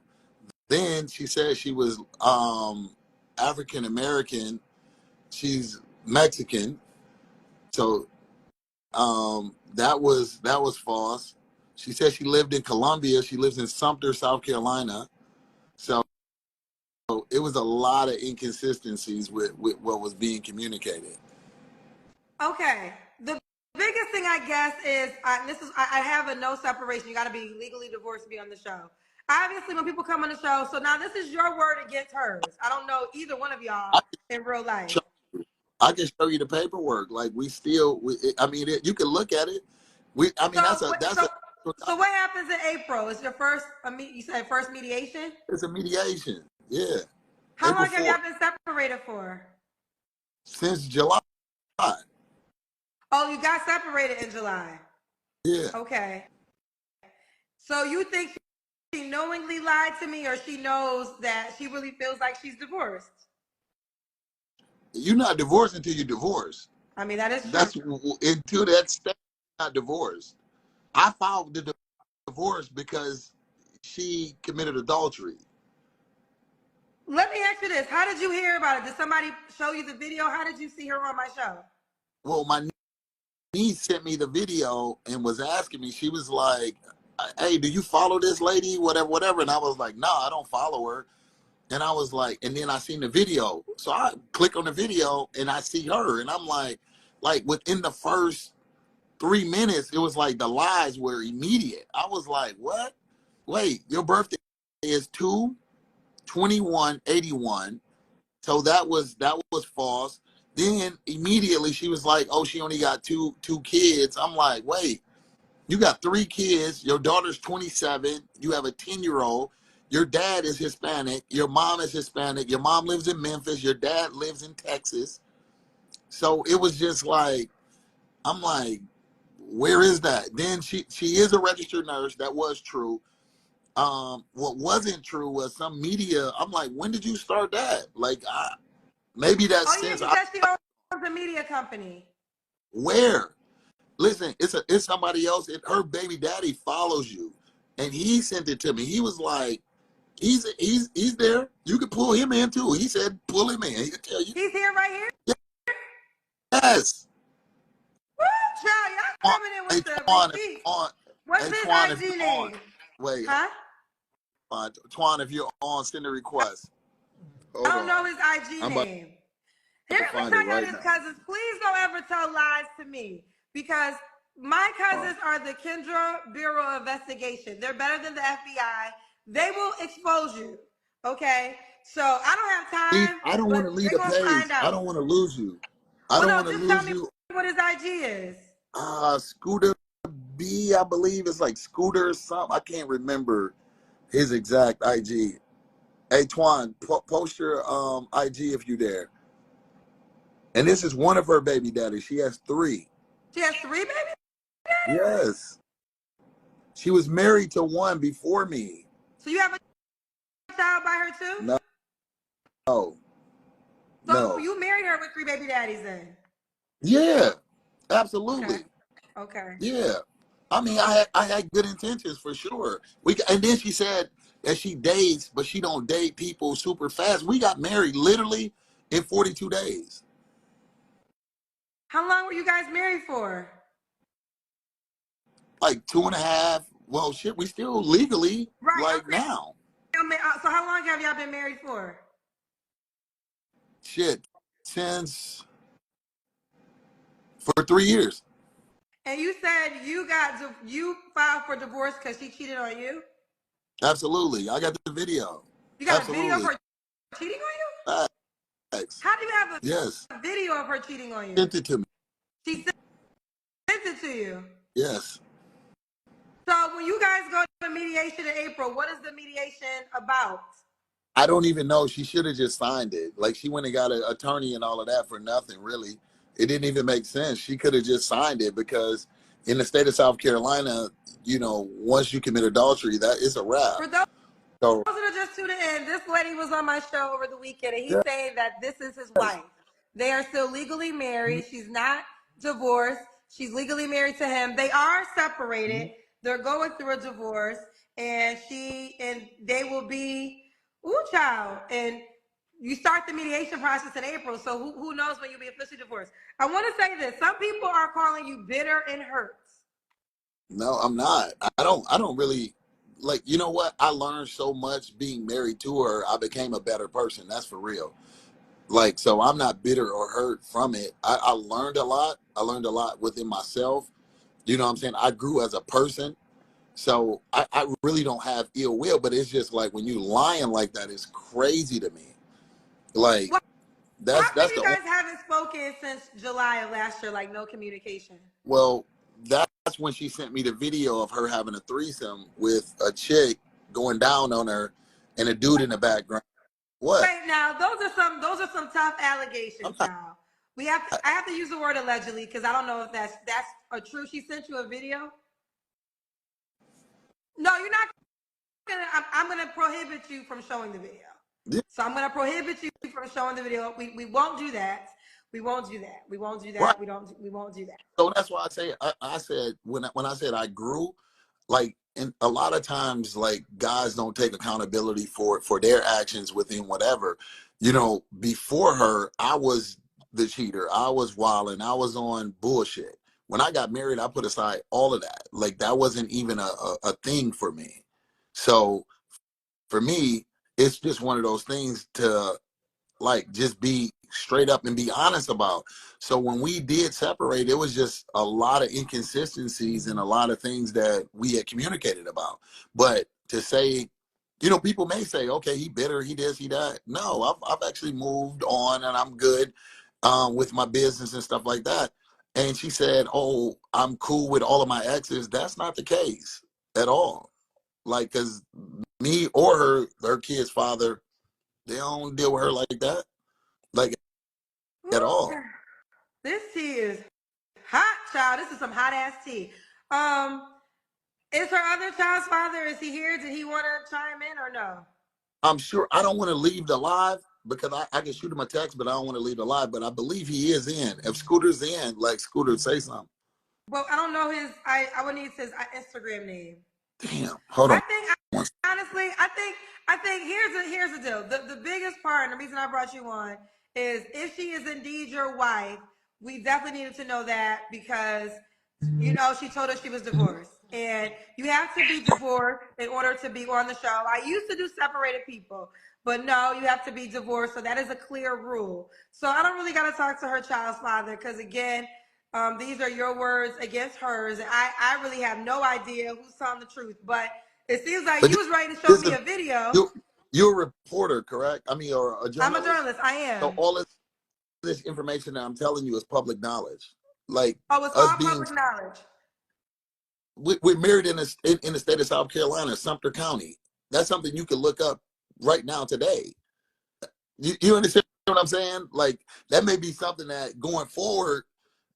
Then she said she was African American. She's Mexican. So that was false. She said she lived in Columbia. She lives in Sumter, South Carolina. So it was a lot of inconsistencies with what was being communicated. Okay. The biggest thing I guess is I have a no separation. You got to be legally divorced to be on the show. Obviously, when people come on the show, so now this is your word against hers. I don't know either one of y'all I in real life. can show, I can show you the paperwork. Like I mean, you can look at it. I mean, So that's so a so what happens in April? Is your first you said first mediation? it's a mediation. Yeah. How April long have y'all 4th, been separated for? since July. Oh, you got separated in July. Yeah. Okay. So you think she knowingly lied to me, or she knows that she really feels like she's divorced? You're not divorced until you divorce. I mean, that is true. That's until that stage, you're not divorced. I filed the divorce because she committed adultery. Let me ask you this. How did you hear about it? Did somebody show you the video? How did you see her on my show? Well, my niece sent me the video and was asking me. She was like, "Hey, do you follow this lady? Whatever, whatever." And I was like, "No, I don't follow her." And I was like, and then I seen the video. So I click on the video and I see her. And I'm like within the first 3 minutes, it was like the lies were immediate. I was like, what? Wait, your birthday is 2/21/81. So that was false. Then immediately she was like, oh, she only got two kids. I'm like, wait, you got 3 kids. Your daughter's 27. You have a 10-year-old. Your dad is Hispanic. Your mom is Hispanic. Your mom lives in Memphis. Your dad lives in Texas. So it was just like, I'm like, where is that? Then she is a registered nurse. That was true. What wasn't true was some media. I'm like, when did you start that? Like, maybe that's Oh yeah, since she said she owns a media company. where? Listen, it's somebody else. Her baby daddy follows you, and he sent it to me. He was like, he's there. You can pull him in too. He said, pull him in. He can tell you. He's here right here. Yes. Woo, child, y'all coming in Hey with the Twan, receipts. on. What's Hey his Twan, if IG you're on, name? wait, Huh? Twan, if you're on, send a request. I Hold don't know on, his IG I'm about name. Here, to let me find it tell y'all right this, now. cousins. Please don't ever tell lies to me, because my cousins are the Kendra Bureau of Investigation. They're better than the FBI. They will expose you. Okay? So I don't have time, I don't want but to leave they're the going to page. find I out. don't want to lose you. I Well, don't no, want to just tell lose me you. what his IG is. Scooter B, I believe it's like Scooter or something. I can't remember his exact IG. Hey Twan, post your IG if you dare. And this is one of her baby daddies. She has 3. She has 3 baby daddies? Yes. She was married to one before me. So you have a child by her too? No, no, So no. you married her with 3 baby daddies then? Yeah, Okay. absolutely. Okay. Yeah. I mean, I had good intentions for sure. And then she said that she dates, but she don't date people super fast. We got married literally in 42 days. How long were you guys married for? Like 2.5. Well, shit, we still legally Right, I'm like saying. now. So how long have y'all been married for? Shit, since for 3 years. And you said you filed for divorce because she cheated on you. Absolutely. I got the video. You got a video of Absolutely. her cheating on you? Facts. How do you have Yes. a video of her cheating on you? Sent it to me. She sent it to you. Yes. So when you guys go to mediation in April, what is the mediation about? I don't even know. She should have just signed it. Like she went and got an attorney and all of that for nothing, really. It didn't even make sense. She could have just signed it because in the state of South Carolina, once you commit adultery, that is a wrap. For those So that are just tuning in, this lady was on my show over the weekend, and he's yes. saying that this is his wife. They are still legally married. She's not divorced. She's legally married to him. They are separated. They're going through a divorce, and they will be, ooh, child. And you start the mediation process in April, so who knows when you'll be officially divorced. I want to say this. Some people are calling you bitter and hurt. No, I'm not. I don't really like, you know what? I learned so much being married to her. I became a better person. That's for real. Like, so I'm not bitter or hurt from it. I learned a lot. I learned a lot within myself. You know what I'm saying? I grew as a person. So I really don't have ill will, but it's just like when you lying like that, it's crazy to me. Like Well, that's how come that's you the guys haven't spoken since July of last year? Like no communication. well, that's when she sent me the video of her having a threesome with a chick going down on her and a dude in the background. What? Wait, now those are some tough I'm allegations. not. Now I have to use the word allegedly because I don't know if that's a true. She sent you a video. No, you're not gonna. I'm gonna prohibit you from showing the video. Yeah, So I'm gonna prohibit you from showing the video. We won't do that. We won't do that. We won't do right. that. We won't do that. So that's why I say I said when I said I grew, like, and a lot of times like guys don't take accountability for their actions within whatever. You know, before her, I was the cheater. I was wilding. I was on bullshit. When I got married, I put aside all of that. Like that wasn't even a thing for me. So for me, it's just one of those things to like just be straight up and be honest about. So when we did separate, it was just a lot of inconsistencies and a lot of things that we had communicated about. But to say, you know, people may say, okay, he bitter, he this, he that. No, I've actually moved on and I'm good with my business and stuff like that. And she said, oh, I'm cool with all of my exes. That's not the case at all. Like, because me or her kid's father, they don't deal with her like that. Like at Woo. all. This tea is hot, child. This is some hot ass tea. Um, is her other child's father? Is he here? Did he want to chime in or no? I'm sure I don't want to leave the live because I can shoot him a text, but I don't want to leave the live. But I believe he is in. If Scooter's in, like Scooter, say something. Well, I don't know his. I would need his Instagram name. Damn. Hold I on. think honestly, I think here's the deal. The biggest part and the reason I brought you on is if she is indeed your wife, we definitely needed to know that because you know she told us she was divorced. And you have to be divorced in order to be on the show. I used to do separated people, but no, you have to be divorced. So that is a clear rule. So I don't really got to talk to her child's father because, again, these are your words against hers. And I really have no idea who's telling the truth. But it seems like But you was ready to show this me is a video. you. You're a reporter, correct? I mean, or a I'm a journalist. journalist. I So am. all of this information that I'm telling you is public knowledge. Like Oh, it's us all being, public knowledge. we're married in the state of South Carolina, Sumter County. That's something you can look up right now today. You understand what I'm saying? Like that may be something that going forward,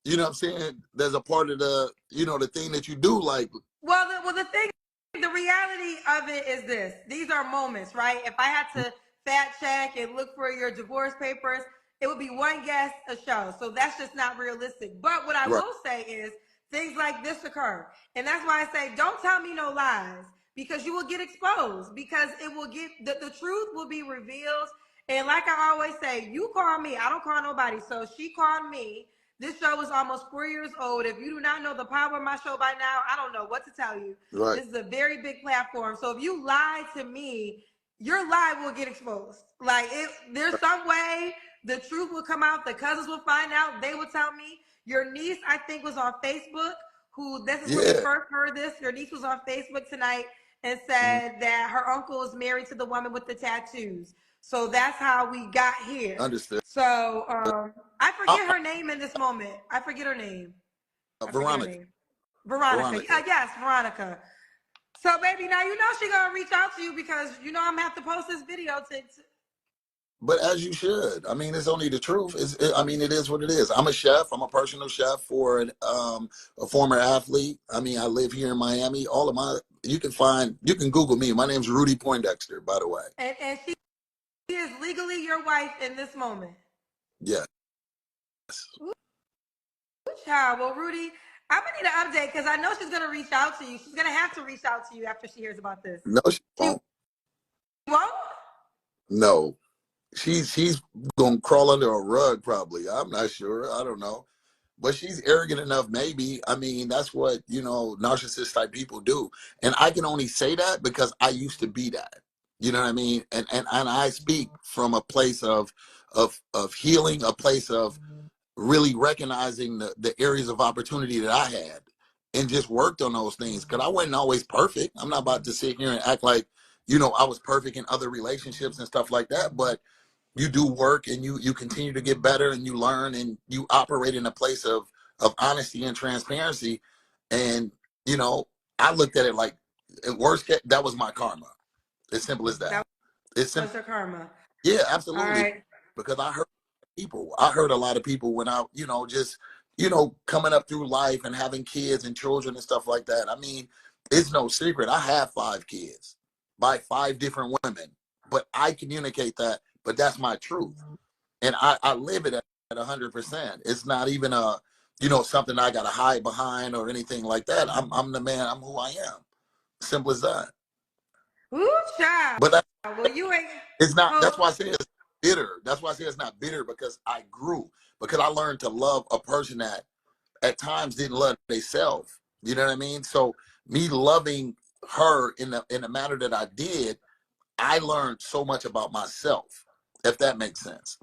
you know what I'm saying, there's a part of the, you know, the thing that you do like. Well, the thing, the reality of it is this: these are moments, right? If I had to fact check and look for your divorce papers, it would be one guest a show. So that's just not realistic. But what I Right, will say is things like this occur, and that's why I say don't tell me no lies because you will get exposed because it will get the truth will be revealed. And like I always say, you call me, I don't call nobody. So she called me. This show is almost 4 years old. If you do not know the power of my show by now, I don't know what to tell you. right. This is a very big platform. So if you lie to me, your lie will get exposed. Like there's some way the truth will come out. The cousins will find out. They will tell me. Your niece, I think, was on Facebook. Who this is where we Yeah. first heard this. Your niece was on Facebook tonight and Mhm. said that her uncle is married to the woman with the tattoos. So that's how we got here. Understood. So I I, forget her name in this moment. I forget her name. I forget her Veronica. name. Veronica. Veronica. Yes, Veronica. So, baby, now you know she gonna reach out to you because you know I'm gonna have to post this video to. But as you should. I mean, it's only the truth. I mean, it is what it is. I'm a chef. I'm a personal chef for a former athlete. I mean, I live here in Miami. All of my, you can Google me. My name's Rudy Poindexter, by the way. And she is legally your wife in this moment. Yes. Ooh, child. Well, Rudy, I'm gonna need an update because I know she's gonna reach out to you. She's gonna have to reach out to you after she hears about this. No, she She won't. won't. No. She's gonna crawl under a rug probably. I'm not sure. I don't know. But she's arrogant enough, maybe. I mean, that's what, you know, narcissist type people do. And I can only say that because I used to be that. You know what I mean? And I speak from a place of healing, a place of really recognizing the areas of opportunity that I had and just worked on those things. Cause I wasn't always perfect. I'm not about to sit here and act like, you know, I was perfect in other relationships and stuff like that. But you do work and you continue to get better and you learn and you operate in a place of honesty and transparency. And you know, I looked at it like, at worst case, that was my karma. As simple as that. That It's was simple. her karma. Yeah, All absolutely. right. Because I heard a lot of people when I, just, coming up through life and having kids and children and stuff like that. I mean, it's no secret. I have 5 kids by 5 different women, but I communicate that, but that's my truth. And I live it at 100%. It's not even something I got to hide behind or anything like that. I'm the man. I'm who I am. Simple as that. Ooh, child. But that, Well, you ain't. it's not. Hold. That's why I say it's bitter. That's why I say it's not bitter because I grew because I learned to love a person that at times didn't love themselves. You know what I mean? So me loving her in the manner that I did, I learned so much about myself. If that makes sense.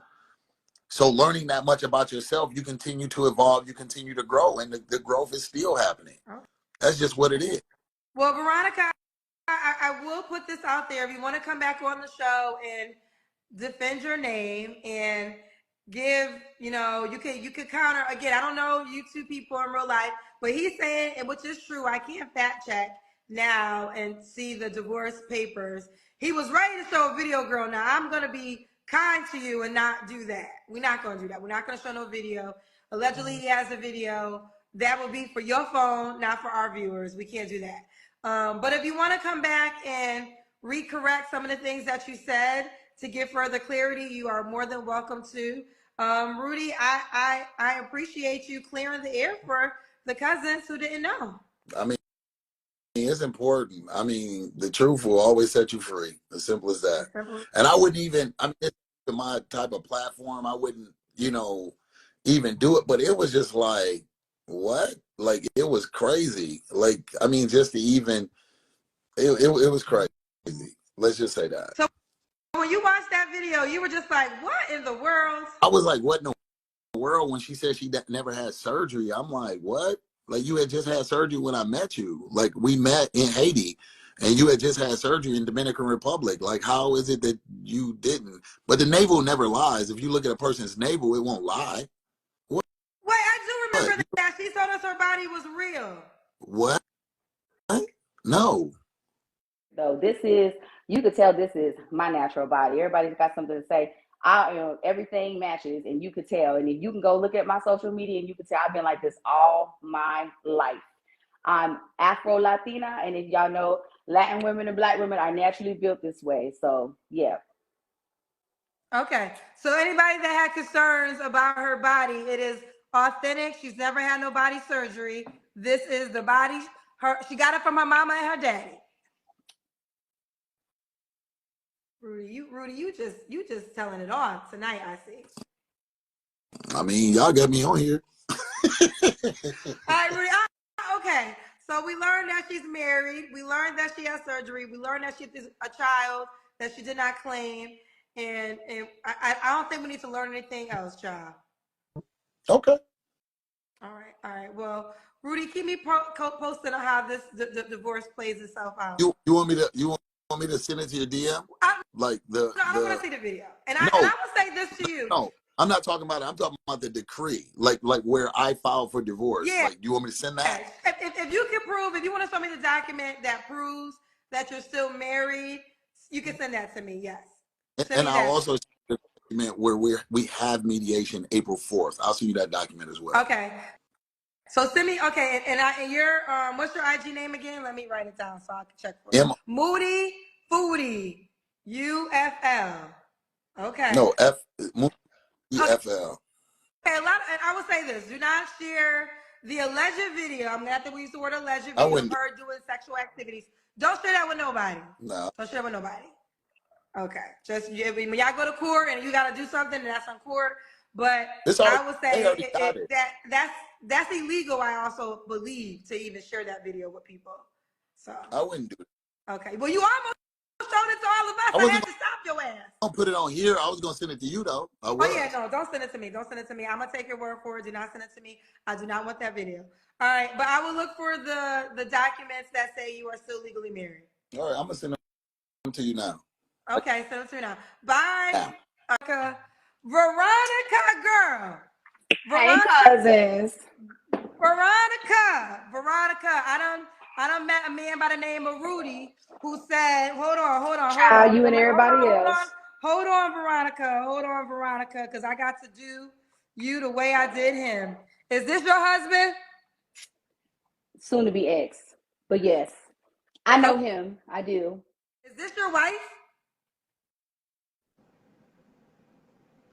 So learning that much about yourself, you continue to evolve, you continue to grow, and the growth is still happening. That's just what it is. Well, Veronica, I will put this out there. If you want to come back on the show and defend your name and give, you could counter again. I don't know you two people in real life, but he's saying, and which is true, I can't fact check now and see the divorce papers. He was ready to show a video, girl. Now I'm gonna be kind to you and not do that. We're not gonna do that. We're not gonna show no video. Allegedly, he has a video that will be for your phone, not for our viewers. We can't do that. But if you want to come back and recorrect some of the things that you said to give further clarity, you are more than welcome to. Rudy, I appreciate you clearing the air for the cousins who didn't know. I mean, it's important. I mean, the truth will always set you free. As simple as that. And I wouldn't even, I mean, it's my type of platform. I wouldn't, even do it. But it was just like, what? Like, it was crazy. Like, I mean, just to even, it was crazy. Let's just say that. So when you watched that video, you were just like, what in the world? I was like, what in the world? When she said she never had surgery, I'm like, what? Like, you had just had surgery when I met you. Like, we met in Haiti and you had just had surgery in Dominican Republic. Like, how is it that you didn't? But the navel never lies. If you look at a person's navel, it won't lie. What? Wait, I do remember that. She told us her body was real. What? No. So you could tell this is my natural body. Everybody's got something to say. Everything matches, and you could tell. And if you can go look at my social media, and you can tell I've been like this all my life. I'm Afro Latina, and if y'all know, Latin women and Black women are naturally built this way. So yeah. Okay. So anybody that had concerns about her body, it is authentic. She's never had no body surgery. This is the body. She got it from her mama and her daddy. Rudy, you just telling it all tonight, I see. I mean, y'all got me on here. All right, Rudy. Okay. So we learned that she's married. We learned that she has surgery. We learned that she is a child that she did not claim. And I don't think we need to learn anything else, child. Okay. All right. Well, Rudy, keep me posted on how this the divorce plays itself out. You want me to send it to your DM? No, I don't want to see the video. And I will say this to you. No, I'm not talking about it. I'm talking about the decree, like where I filed for divorce. Yeah. Like, do you want me to send that? If you can prove, if you want to show me the document that proves that you're still married, you can send that to me. Yes. And I'll also send the document where we have mediation April 4th. I'll send you that document as well. Okay. So send me, okay, and your what's your IG name again? Let me write it down so I can check for you. Moody Foodie UFL. Okay. No, Moody UFL. Okay, and I will say this: do not share the alleged video. I'm gonna have to use the word alleged video of her doing sexual activities. Don't share that with nobody. No. Don't share that with nobody. Okay. Just when y'all go to court and you gotta do something, and that's on court. But I would say that's illegal. I also believe to even share that video with people. So I wouldn't do it. Okay. Well, you almost showed it to all of us. I had to stop your ass. Don't put it on here. I was gonna send it to you though. Oh yeah, no, don't send it to me. Don't send it to me. I'm gonna take your word for it. Do not send it to me. I do not want that video. All right, but I will look for the documents that say you are still legally married. All right, I'm gonna send them to you now. Okay, send them to me now. Bye. Okay. Veronica, girl. Hey, cousins. Veronica. I done met a man by the name of Rudy who said, hold on. Child, you and everybody else. Hold on, Veronica. Hold on, Veronica, because I got to do you the way I did him. Is this your husband? Soon to be ex. But yes, I know Okay. him. I do. Is this your wife?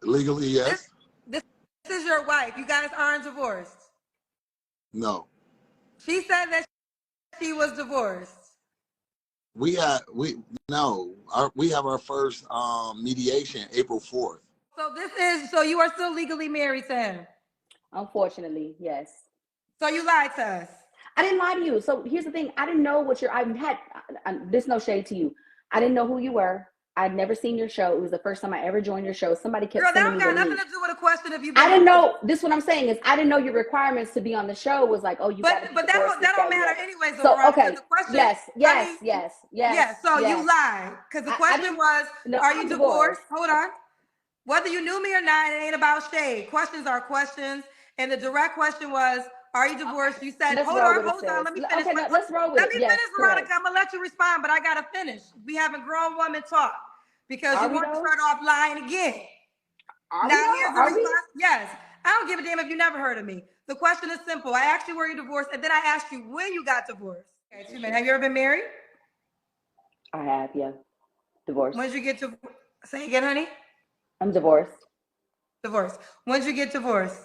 Legally, This yes. this is your wife. You guys aren't divorced. No. She said that she was divorced. We no. We have our first mediation April 4th. So this is so you are still legally married to him. Unfortunately, yes. So you lied to us. I didn't lie to you. So here's the thing. I didn't know what you're. I've had. There's no shade to you. I didn't know who you were. I'd never seen your show. It was the first time I ever joined your show. Somebody kept Girl, that sending don't me the got nothing link. to do with a question if you've I been didn't divorced. know. This what I'm saying is I didn't know your requirements to be on the show was like, oh, you got to be But that divorced, don't this, that that, don't and the matter other. anyway, so So Veronica. okay, The question, yes, I yes, mean, yes, yes, yeah, so you yes. lied. Because the I question didn't. was, No, are you I'm divorced? divorced. Hold on. Whether you knew me or not, it ain't about shade. Questions are questions. And the direct question was, are you divorced? Okay, You said, let's roll with it, hold on, sis. let me finish. Okay, no, let's roll with Let it. me Yes, finish, Veronica. correct. I'm gonna let you respond, but I gotta finish. We having grown woman talk because Are you we want to though? start off lying again. Are we Now though? here's the Are we? response. Yes. I don't give a damn if you never heard of me. The question is simple. I asked you were you divorced, and then I asked you when you got divorced. Okay, 2 minutes. Have you ever been married? I have, yeah. When Divorced. did you get to say again, honey? I'm divorced. Divorced. When did you get divorced?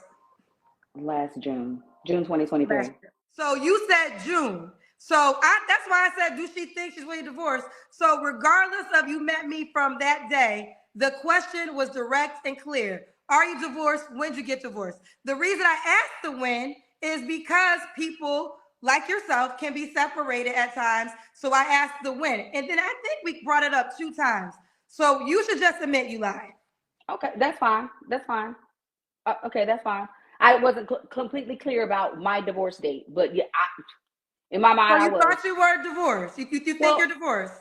Last June. June 2023. Last year. So you said June. That's why I said, do she think she's really divorced? So regardless of you met me from that day, the question was direct and clear. Are you divorced? When did you get divorced? The reason I asked the when is because people like yourself can be separated at times. So I asked the when. And then I think we brought it up 2 times. So you should just admit you lied. Okay, that's fine. That's fine. Okay, that's fine. I wasn't completely clear about my divorce date, but yeah, in my So mind, I you was. thought you were divorced. You think you're Well, divorced.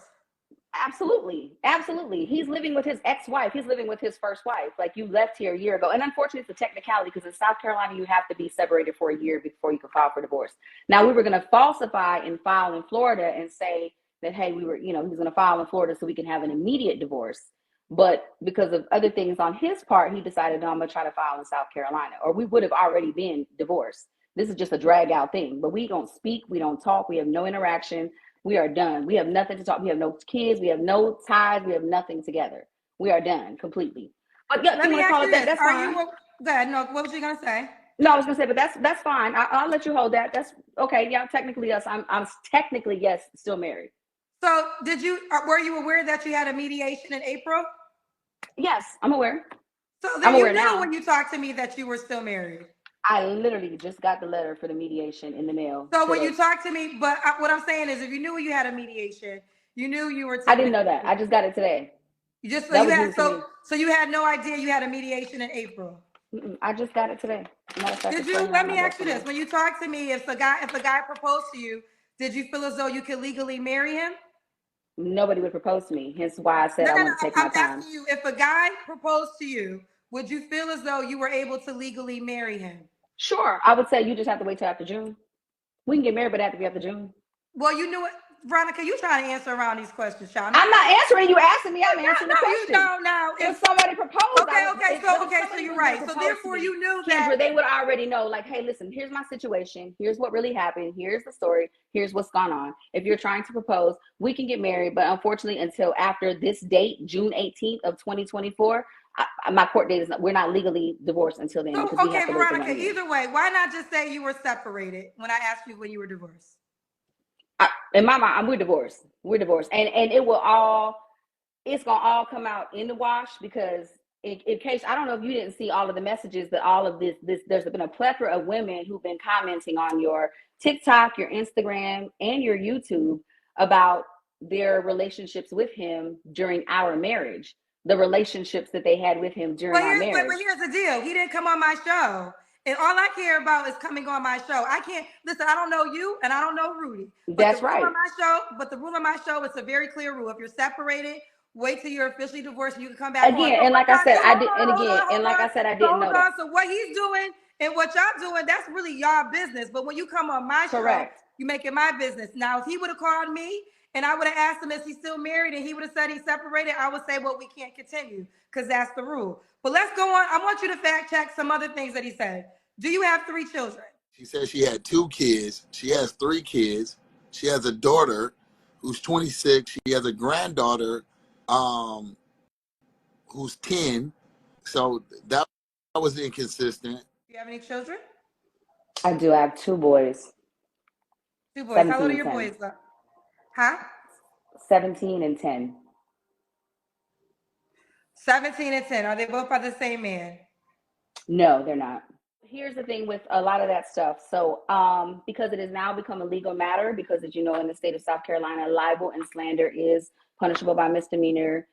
absolutely, absolutely. He's living with his ex-wife. He's living with his first wife. Like you left here a year ago, and unfortunately, it's a technicality because in South Carolina, you have to be separated for a year before you can file for divorce. Now, we were going to falsify and file in Florida and say that hey, we were, he was going to file in Florida so we can have an immediate divorce. But because of other things on his part, he decided, no, I'm going to try to file in South Carolina, or we would have already been divorced. This is just a drag out thing. But we don't speak, we don't talk, we have no interaction. We are done. We have nothing to talk. We have no kids. We have no ties. We have nothing together. We are done completely. But yeah, if Let you me want to ask call you it that, this: that's Are you fine. good? No, what was you gonna say? No, I was gonna say, but that's fine. I'll let you hold that. That's okay. Yeah, technically yes. I'm technically yes, still married. So, were you aware that you had a mediation in April? Yes, I'm aware. So I'm then you aware knew now. when you talked to me that you were still married. I literally just got the letter for the mediation in the mail So when you today. talked to me, what I'm saying is, if you knew you had a mediation, you knew you were I didn't know that. I technically. just got it today. You just so That you was had news to me. so you had no idea you had a mediation in April. I just got it today. Matter of fact, Did it's right you? here Let on my me desk ask you somewhere. this: When you talked to me, if a guy proposed to you, did you feel as though you could legally marry him? Nobody would propose to me. Hence why I said No, I no, no. want to take my I'm time. asking you, if a guy proposed to you, would you feel as though you were able to legally marry him? Sure, I would say you just have to wait till after June. We can get married, but it have to be after June. Well, you knew it, Veronica. You trying to answer around these questions, child? I'm not answering you asking me. I'm answering the No, you question. know now. If somebody proposed, I would. But if So somebody you're was going right. to So propose to therefore, me, you knew that. Kendra, they would already know. Like, hey, listen, here's my situation. Here's what really happened. Here's the story. Here's what's gone on. If you're trying to propose, we can get married, but unfortunately, until after this date, June 18th of 2024, my court date is not. We're not legally divorced until then So because we okay, have to wait the Veronica. 1 year. Either way, why not just say you were separated when I asked you when you were divorced? In my mind, we're divorced. We're divorced, and it will all. It's gonna all come out in the wash because in case I don't know if you didn't see all of the messages, but all of this there's been a plethora of women who've been commenting on your TikTok, your Instagram, and your YouTube about their relationships with him during our marriage, the relationships that they had with him during our But marriage. here's the deal. He didn't come on my show. And all I care about is coming on my show. I can't listen, I don't know you and I don't know Rudy. That's right. But the rule of my show, it's a very clear rule. If you're separated, wait till you're officially divorced and you can come back on. Again, So and what like I y'all said, do, I did, and again, and like I said, I So didn't hold know that. on. So what he's doing and what y'all doing, that's really y'all business. But when you come on my show, Correct. you make it my business. Now, if he would have called me and I would have asked him, is he still married? And he would have said he's separated. I would say, well, we can't continue because that's the rule. But let's go on. I want you to fact check some other things that he said. Do you have 3 children? She said she had 2 kids. She has 3 kids. She has a daughter who's 26. She has a granddaughter um, who's 10. So that was inconsistent. Do you have any children? I do have 2 boys, 2 boys. How old 17 are and your 10. boys? Huh? 17 and 10. 17 and 10. Are they both by the same man? No, they're not. Here's the thing with a lot of that stuff. So, because it has now become a legal matter, because as you know, in the state of South Carolina, libel and slander is punishable by misdemeanor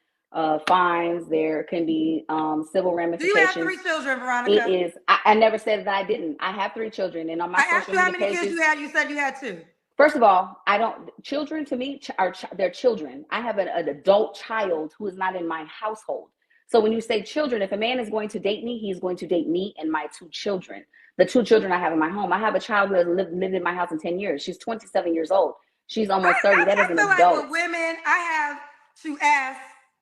fines. There can be civil Do you have ramifications. 3 children, It Veronica? is. I never said that I didn't. I have 3 children, and on my I asked social you how media many kids pages, you had. You said you had 2. first of all, I don't. Children to me are they're children. I have an adult child who is not in my household. So when you say children, if a man is going to date me, he's going to date me and my 2 children. The 2 children I have in my home. I have a child who has lived in my house in 10 years. She's 27 years old. She's almost 30. That is I an feel like adult. with women, I have to ask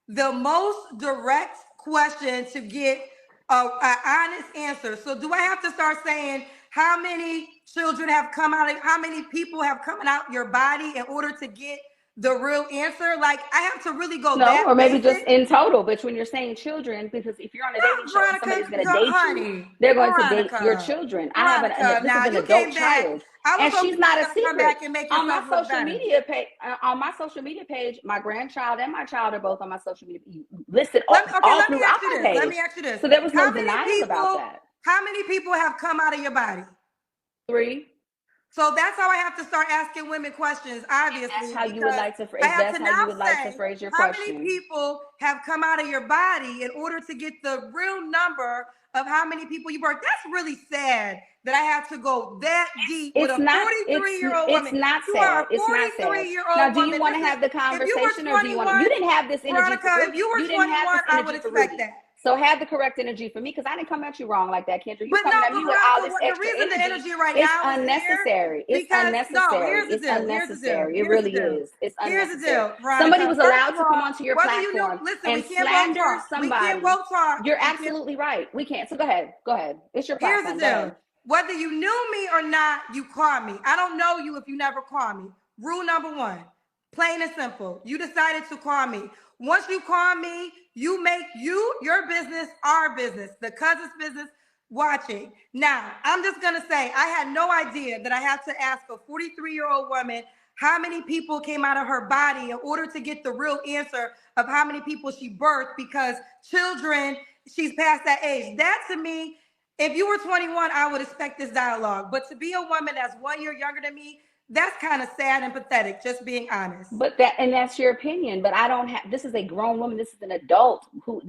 the most direct question to get an honest answer. So do I have to start saying how many children have come out of, how many people have come out your body in order to get the real answer? Like I have to really go No, that or maybe just basic? in total. But when you're saying children, because if you're on a dating No, show and somebody's Veronica, going to date you, honey, they're going to date your Veronica, children. I have Veronica. this is Now an you adult came back. child, I was and hoping she's you not were a gonna come secret. back and make On my yourself look social better. media page, my grandchild and my child are both on my social media listed Okay, all let me throughout ask you my this. Let page. me ask you this. So there was no How many denial about people? that. How many people have come out of your body? 3. So that's how I have to start asking women questions, That's obviously, how you would because like to. I If have that's to how you now would like to say phrase your how many question. people have come out of your body in order to get the real number of how many people you birthed. That's really sad that I have to go that deep with It's a not. 43-year-old It's woman. not You are sad. a It's not sad. Now, 43-year-old do you woman. want to This is have the if you were conversation, or do you want to? You 21, didn't have this energy for Veronica, if Rudy. you were You didn't have 21, this I would energy for expect Rudy. that. So have the correct energy for me, because I didn't come at you wrong like that, Kendra. You But no, coming at but me with all Veronica, this what the extra reason the energy. energy right It's now is here unnecessary. It's because no, unnecessary. here's the It's deal. Here's the deal. unnecessary. It Here's the really deal. is. It's Here's the unnecessary. deal, Somebody Veronica. was First allowed of to come all, onto your whether you knew, platform listen, we and can't both slander talk. We can't somebody. both talk. You're We can't. absolutely right. We can't. So go ahead. Go ahead. It's your Here's the platform. Go deal. ahead. Whether you knew me or not, you call me. I don't know you if you never call me. Rule number one, plain and simple. You decided to call me. Once you call me, you make your business, our business, the cousin's business watching. Now, I'm just going to say, I had no idea that I had to ask a 43-year-old woman how many people came out of her body in order to get the real answer of how many people she birthed because children, she's past that age. That to me, if you were 21, I would expect this dialogue. But to be a woman that's 1 year younger than me, that's kind of sad and pathetic, just being honest. But that's your opinion. But I don't have. This is a grown woman. This is an adult who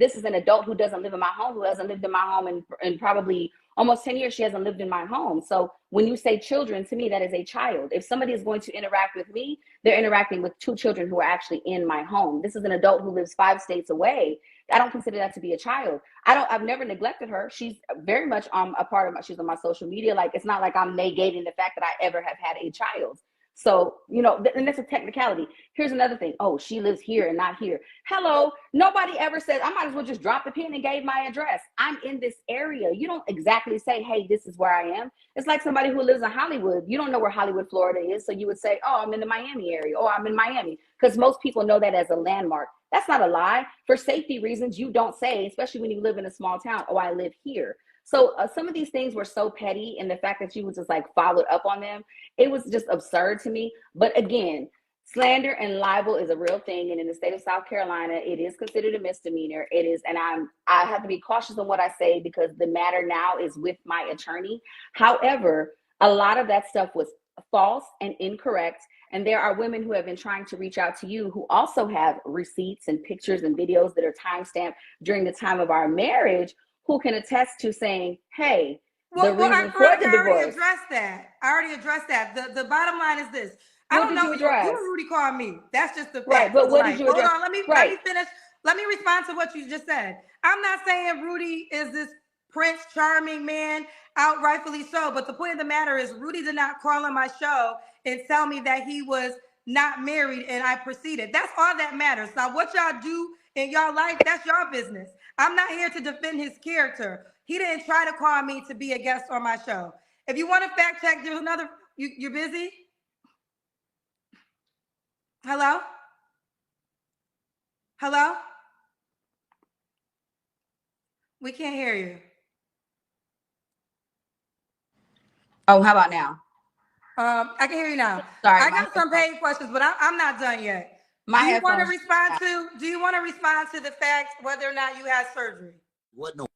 doesn't live in my home. Who hasn't lived in my home in probably almost 10 years. She hasn't lived in my home. So when you say children, to me that is a child. If somebody is going to interact with me, they're interacting with 2 children who are actually in my home. This is an adult who lives 5 states away. I don't consider that to be a child. I've never neglected her. She's very much a part of she's on my social media. Like, it's not like I'm negating the fact that I ever have had a child. So, and that's a technicality. Here's another thing. Oh, she lives here and not here. Hello. Nobody ever said, I might as well just drop the pin and gave my address. I'm in this area. You don't exactly say, hey, this is where I am. It's like somebody who lives in Hollywood. You don't know where Hollywood, Florida is. So you would say, oh, I'm in the Miami area. Oh, I'm in Miami. Because most people know that as a landmark. That's not a lie. For safety reasons, you don't say, especially when you live in a small town, oh, I live here. So some of these things were so petty, and the fact that you was just like followed up on them, it was just absurd to me. But again, slander and libel is a real thing, and in the state of South Carolina, it is considered a misdemeanor. It is, and I have to be cautious on what I say because the matter now is with my attorney. However, a lot of that stuff was false and incorrect. And there are women who have been trying to reach out to you who also have receipts and pictures and videos that are timestamped during the time of our marriage, who can attest to saying, hey, the reason for the I already divorce. addressed that. I already addressed that. The bottom line is this. I What don't did know you you. You address? and Rudy called me. That's just the Right, fact but of what did life. you Hold address? on. Let me finish. Let me respond to what you just said. I'm not saying Rudy is this Prince Charming man, out rightfully so. But the point of the matter is, Rudy did not call on my show and tell me that he was not married and I proceeded. That's all that matters. Now, what y'all do in your life, that's your business. I'm not here to defend his character. He didn't try to call me to be a guest on my show. If you want to fact check, there's another. You're busy? Hello? Hello? We can't hear you. Oh, how about now? I can hear you now. Sorry, I got some paid questions, but I'm not done yet. My do you want to headphones. respond to? Do you want to respond to the fact whether or not you had surgery? What in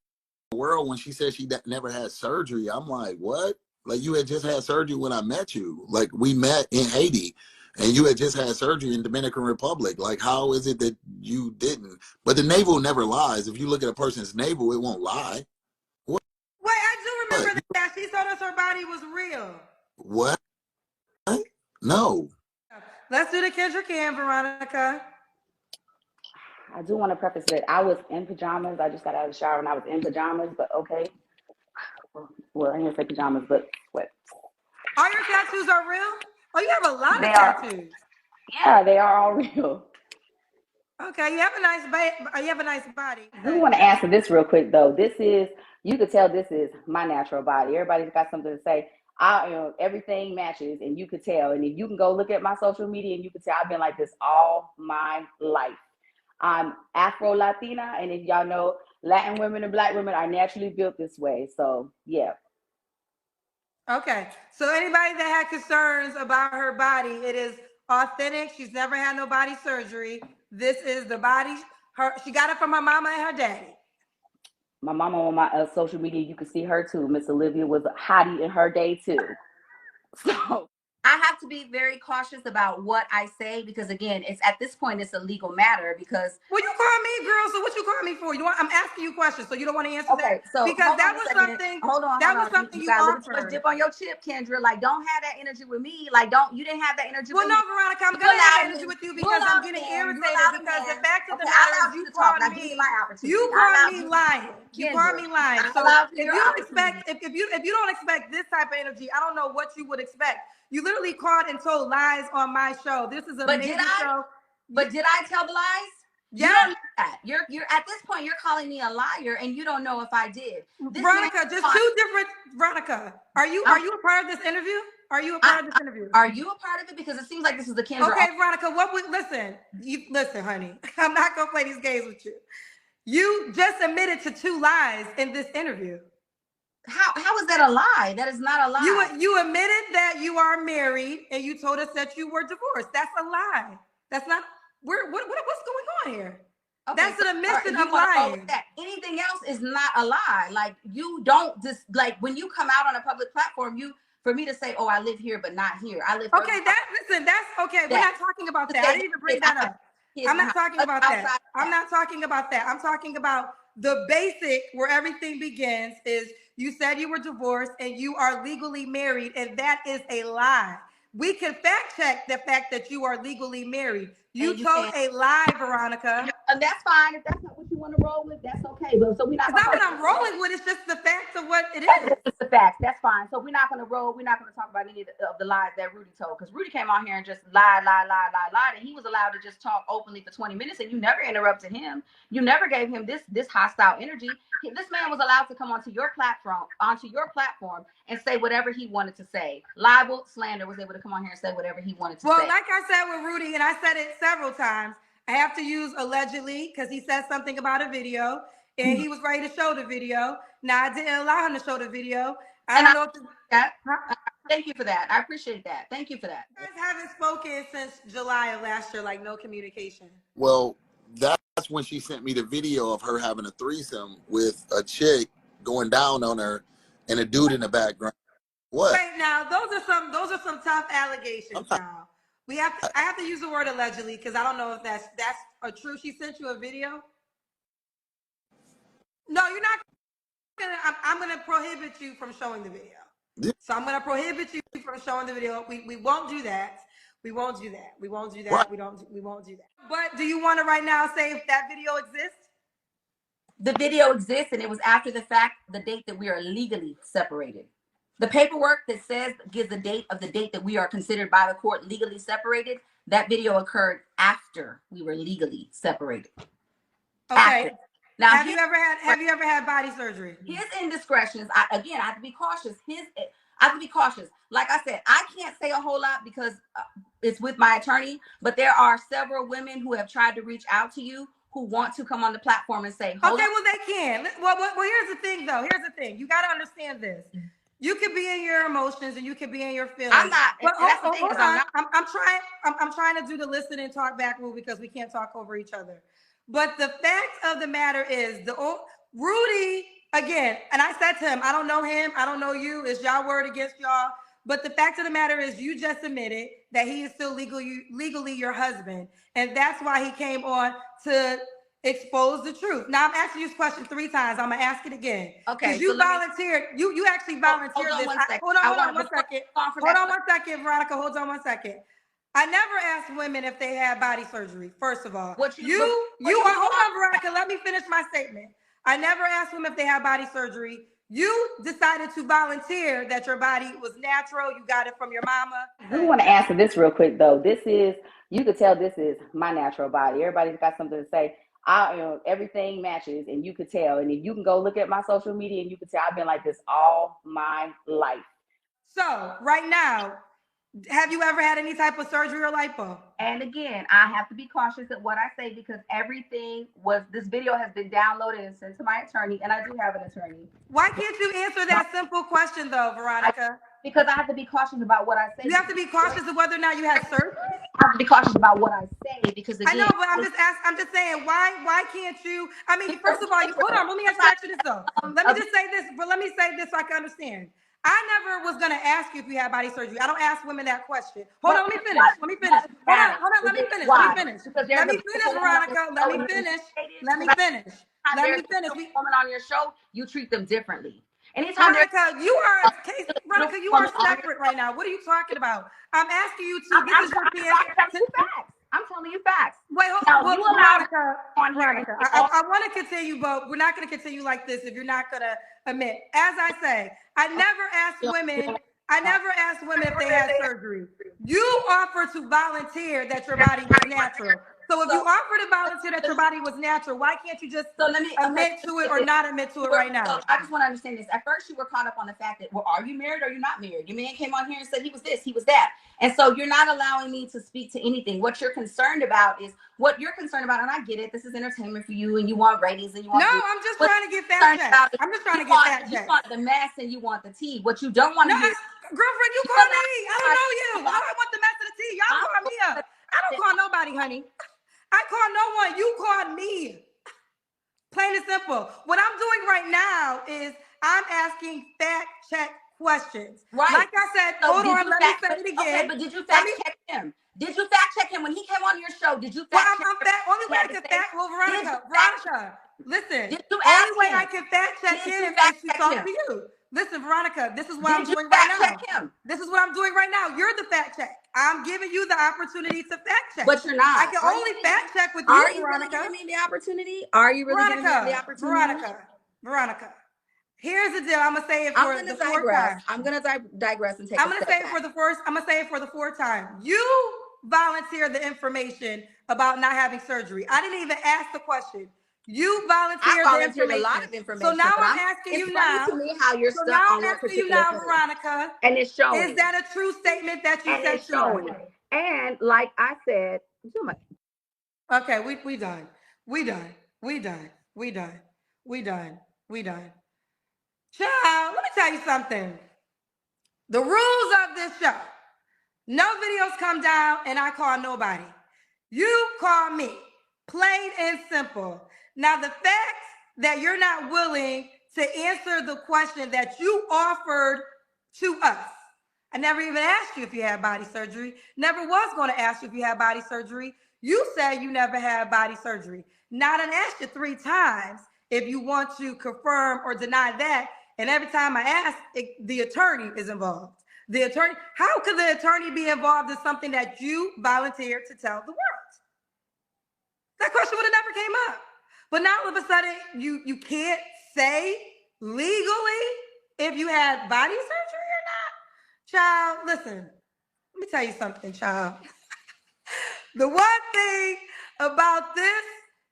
the world when she said she never had surgery? I'm like, what? Like you had just had surgery when I met you. Like we met in Haiti and you had just had surgery in Dominican Republic. Like how is it that you didn't? But the navel never lies. If you look at a person's navel, it won't lie. What? Wait, I do remember that. She told us her body was real. What? No. Let's do the Kendra Cam, Veronica. I do want to preface that I was in pajamas. I just got out of the shower and I was in pajamas, but okay. Well, I didn't say pajamas, but what? All your tattoos are real? Oh, you have a lot of tattoos. Yeah, they are all real. Okay, you have a nice body. I do want to answer this real quick though. You could tell this is my natural body. Everybody's got something to say. Everything matches, and you could tell. And if you can go look at my social media, and you can tell I've been like this all my life. I'm Afro Latina, and if y'all know, Latin women and Black women are naturally built this way. So yeah. Okay, so anybody that had concerns about her body, it is authentic. She's never had no body surgery. This is the body. She got it from her mama and her daddy. My mama on my social media, you can see her too. Miss Olivia was a hottie in her day too. So I have to be very cautious about what I say because again, it's at this point it's a legal matter because well, you call me girl, so what you call me for? I'm asking you questions, so you don't want to answer that? So because that was something. Hold on. Something you got offered. a little dip on your chip, Kendra. Like, don't have that energy with me. Like, you didn't have that energy with me. Well, no, Veronica, I'm gonna have energy with you because I'm getting irritated because the fact of the matter is you called me. You called me lying. You called me lying. So if you don't expect if you don't expect this type of energy, I don't know what you would expect. You literally called and told lies on my show. This is a major show. But did I tell the lies? Yeah. You don't know that. You're at this point, you're calling me a liar and you don't know if I did. Veronica, just two different Veronica. Are you a part of this interview? Are you a part of this interview? Are you a part of it? Because it seems like this is the Kendra. Okay, Veronica, listen, honey. I'm not gonna play these games with you. You just admitted to two lies in this interview. How is that a lie? That is not a lie. You admitted that you are married and you told us that you were divorced. That's a lie. That's not what's going on here? Okay, that's an admission of lying. Anything else is not a lie. Like you don't just like when you come out on a public platform, for me to say, oh, I live here but not here. I live okay, that's okay. We're not talking about that. I didn't even bring that up. I'm not talking about that. I'm not talking about that. I'm talking about the basic where everything begins is you said you were divorced and you are legally married, and that is a lie. We can fact check the fact that you are legally married. You told a lie, Veronica. And that's fine. If that's not what you want to roll with, that's okay. But so we're not. It's not what I'm rolling with. It's just the facts of what it is. It's the facts. That's fine. So we're not going to roll. We're not going to talk about any of the lies that Rudy told because Rudy came on here and just lied, and he was allowed to just talk openly for 20 minutes, and you never interrupted him. You never gave him this hostile energy. This man was allowed to come onto your platform, and say whatever he wanted to say. Libel, slander, was able to come on here and say whatever he wanted to say. Well, like I said with Rudy, and I said it several times, I have to use allegedly because he said something about a video and he was ready to show the video. Now, I didn't allow him to show the video. I don't know if that. Thank you for that. I appreciate that. Thank you for that. You guys haven't spoken since July of last year, like no communication. Well, that's when she sent me the video of her having a threesome with a chick going down on her and a dude in the background. What? Right now, those are some tough allegations. Now I have to use the word allegedly because I don't know if that's a true. She sent you a video. No, you're not gonna. I'm gonna prohibit you from showing the video. Yeah. So I'm gonna prohibit you from showing the video. We won't do that. We won't do that. We won't do that. What? We won't do that. But do you want to right now say if that video exists? The video exists, and it was after the fact, the date that we are legally separated. The paperwork that gives the date of the date that we are considered by the court legally separated, That video occurred after we were legally separated. Okay. After. Now, have you ever had body surgery? His indiscretions, I have to be cautious. I have to be cautious. Like I said, I can't say a whole lot because it's with my attorney, but there are several women who have tried to reach out to you who want to come on the platform and say, hold on. Well, they can. Well, here's the thing, though. Here's the thing. You got to understand this. You could be in your emotions and you could be in your feelings. I'm not. But hold on. I'm trying to do the listen and talk back rule because we can't talk over each other. But the fact of the matter is, Rudy, again, and I said to him, I don't know him, I don't know you, it's y'all word against y'all. But the fact of the matter is, you just admitted that he is still legally your husband. And that's why he came on to expose the truth. Now I'm asking you this question 3 times. I'm gonna ask it again. Okay. Because you volunteered. You actually volunteered this. Hold on one second. Hold on one second, Veronica. Hold on one second. I never asked women if they had body surgery. First of all, hold on, Veronica. Let me finish my statement. I never asked women if they had body surgery. You decided to volunteer that your body was natural. You got it from your mama. I do want to answer this real quick, though. You could tell this is my natural body. Everybody's got something to say. Everything matches, and you could tell. And if you can go look at my social media, and you can tell I've been like this all my life. So right now, have you ever had any type of surgery or lipo? And again, I have to be cautious at what I say because this video has been downloaded and sent to my attorney, and I do have an attorney. Why can't you answer that simple question though, Veronica? Because I have to be cautious about what I say. You have to be cautious of whether or not you had surgery. I have to be cautious about what I say because again, I know, but I'm just saying, why can't you? I mean, first of all, hold on, let me ask you this though. Let me just say this, but let me say this so I can understand. I never was gonna ask you if you had body surgery. I don't ask women that question. Hold on, let me finish. Hold on, let me finish, Veronica. Let me finish. Let me finish. Woman on your show, you treat them differently. Anytime Veronica, you are separate right now. What are you talking about? I'm asking you to. This is your chance. I'm telling you facts. Wait, hold on. Veronica, I want to continue, but we're not going to continue like this if you're not going to admit. As I say, I never asked women if they had surgery. You offered to volunteer that your body was natural. So if you offer to volunteer that your body was natural, why can't you just admit to it or not admit to it right now? I just want to understand this. At first, you were caught up on the fact that, well, are you married or are you not married? Your man came on here and said he was this, he was that. And so you're not allowing me to speak to anything. What you're concerned about is what you're concerned about. And I get it. This is entertainment for you and you want ratings and you want. No, I'm just trying to get fact checked. I'm just trying to get fact checked. You want the mess and you want the tea. What you don't want to do. Girlfriend, you call me. I don't know you. I don't want the mess of the tea. Y'all call me up. I don't call nobody, honey. I call no one. You called me. Plain and simple. What I'm doing right now is I'm asking fact check questions. Right. Like I said, hold on, let me say it again. Okay, but did you fact check him? Did you fact check him when he came on your show? Did you fact check him? Only way I can fact. Well, Veronica, listen. Only way I can fact check him is to talk to you. Listen, Veronica, this is what I'm doing right now. This is what I'm doing right now. You're the fact check. I'm giving you the opportunity to fact check. But you're not. I can only fact check with you, Veronica. Are you really giving me the opportunity? Are you really giving me the opportunity? Veronica. Here's the deal. I'm gonna say it for the fourth time. I'm gonna digress and take. I'm gonna say it for the fourth time. You volunteered the information about not having surgery. I didn't even ask the question. You volunteered the information. A lot of information. So now I'm asking you now. To me how you're stuck on that particular now, Veronica. And it's showing. Is that a true statement that you said? Showing. And like I said, okay, we done. We done. Child, let me tell you something. The rules of this show. No videos come down and I call nobody. You call me. Plain and simple. Now, the fact that you're not willing to answer the question that you offered to us. I never even asked you if you had body surgery. Never was going to ask you if you had body surgery. You said you never had body surgery. Now, I done asked you 3 times if you want to confirm or deny that. And every time I ask, the attorney is involved. How could the attorney be involved in something that you volunteered to tell the world? That question would have never came up. But now all of a sudden, you can't say legally if you had body surgery or not. Child, listen, let me tell you something, child. The one thing about this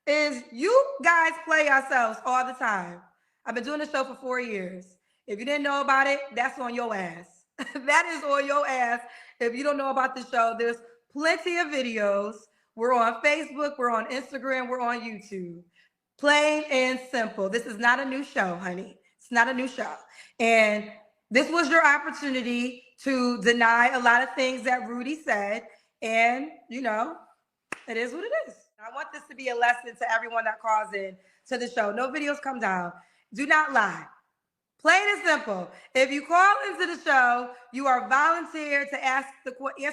is you guys play yourselves all the time. I've been doing the show for 4 years. If you didn't know about it, that's on your ass. That is on your ass. If you don't know about the show, there's plenty of videos. We're on Facebook, we're on Instagram, we're on YouTube. Plain and simple. This is not a new show, honey. It's not a new show. And this was your opportunity to deny a lot of things that Rudy said. And, it is what it is. I want this to be a lesson to everyone that calls in to the show. No videos come down. Do not lie. Plain and simple. If you call into the show, you are volunteered to answer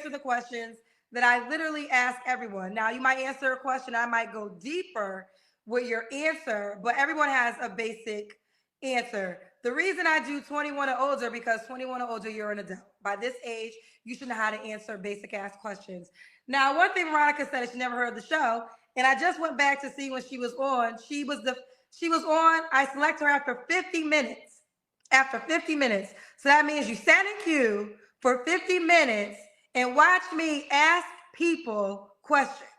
the questions that I literally ask everyone. Now, you might answer a question, I might go deeper with your answer, but everyone has a basic answer. The reason I do 21 or older, because 21 or older, you're an adult. By this age, you should know how to answer basic ass questions. Now, one thing Veronica said is she never heard the show, and I just went back to see when she was on. She was on. I select her after 50 minutes. After 50 minutes. So that means you sat in queue for 50 minutes and watched me ask people questions.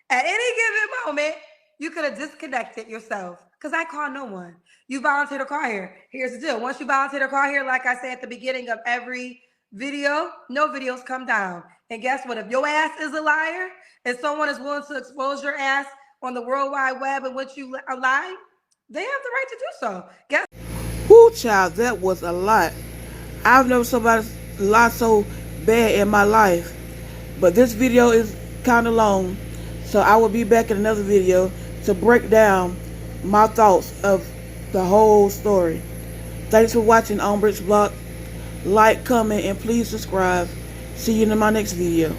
At any given moment, you could have disconnected yourself because I call no one. You volunteer to call here. Here's the deal. Once you volunteer to call here, like I said at the beginning of every video, no videos come down. And guess what? If your ass is a liar and someone is willing to expose your ass on the World Wide Web in which you lie, they have the right to do so. Guess. Whoo, child, that was a lot. I've never somebody lie so bad in my life. But this video is kind of long, so I will be back in another video to break down my thoughts of the whole story. Thanks for watching On Bricks Block. Like, comment, and please subscribe. See you in my next video.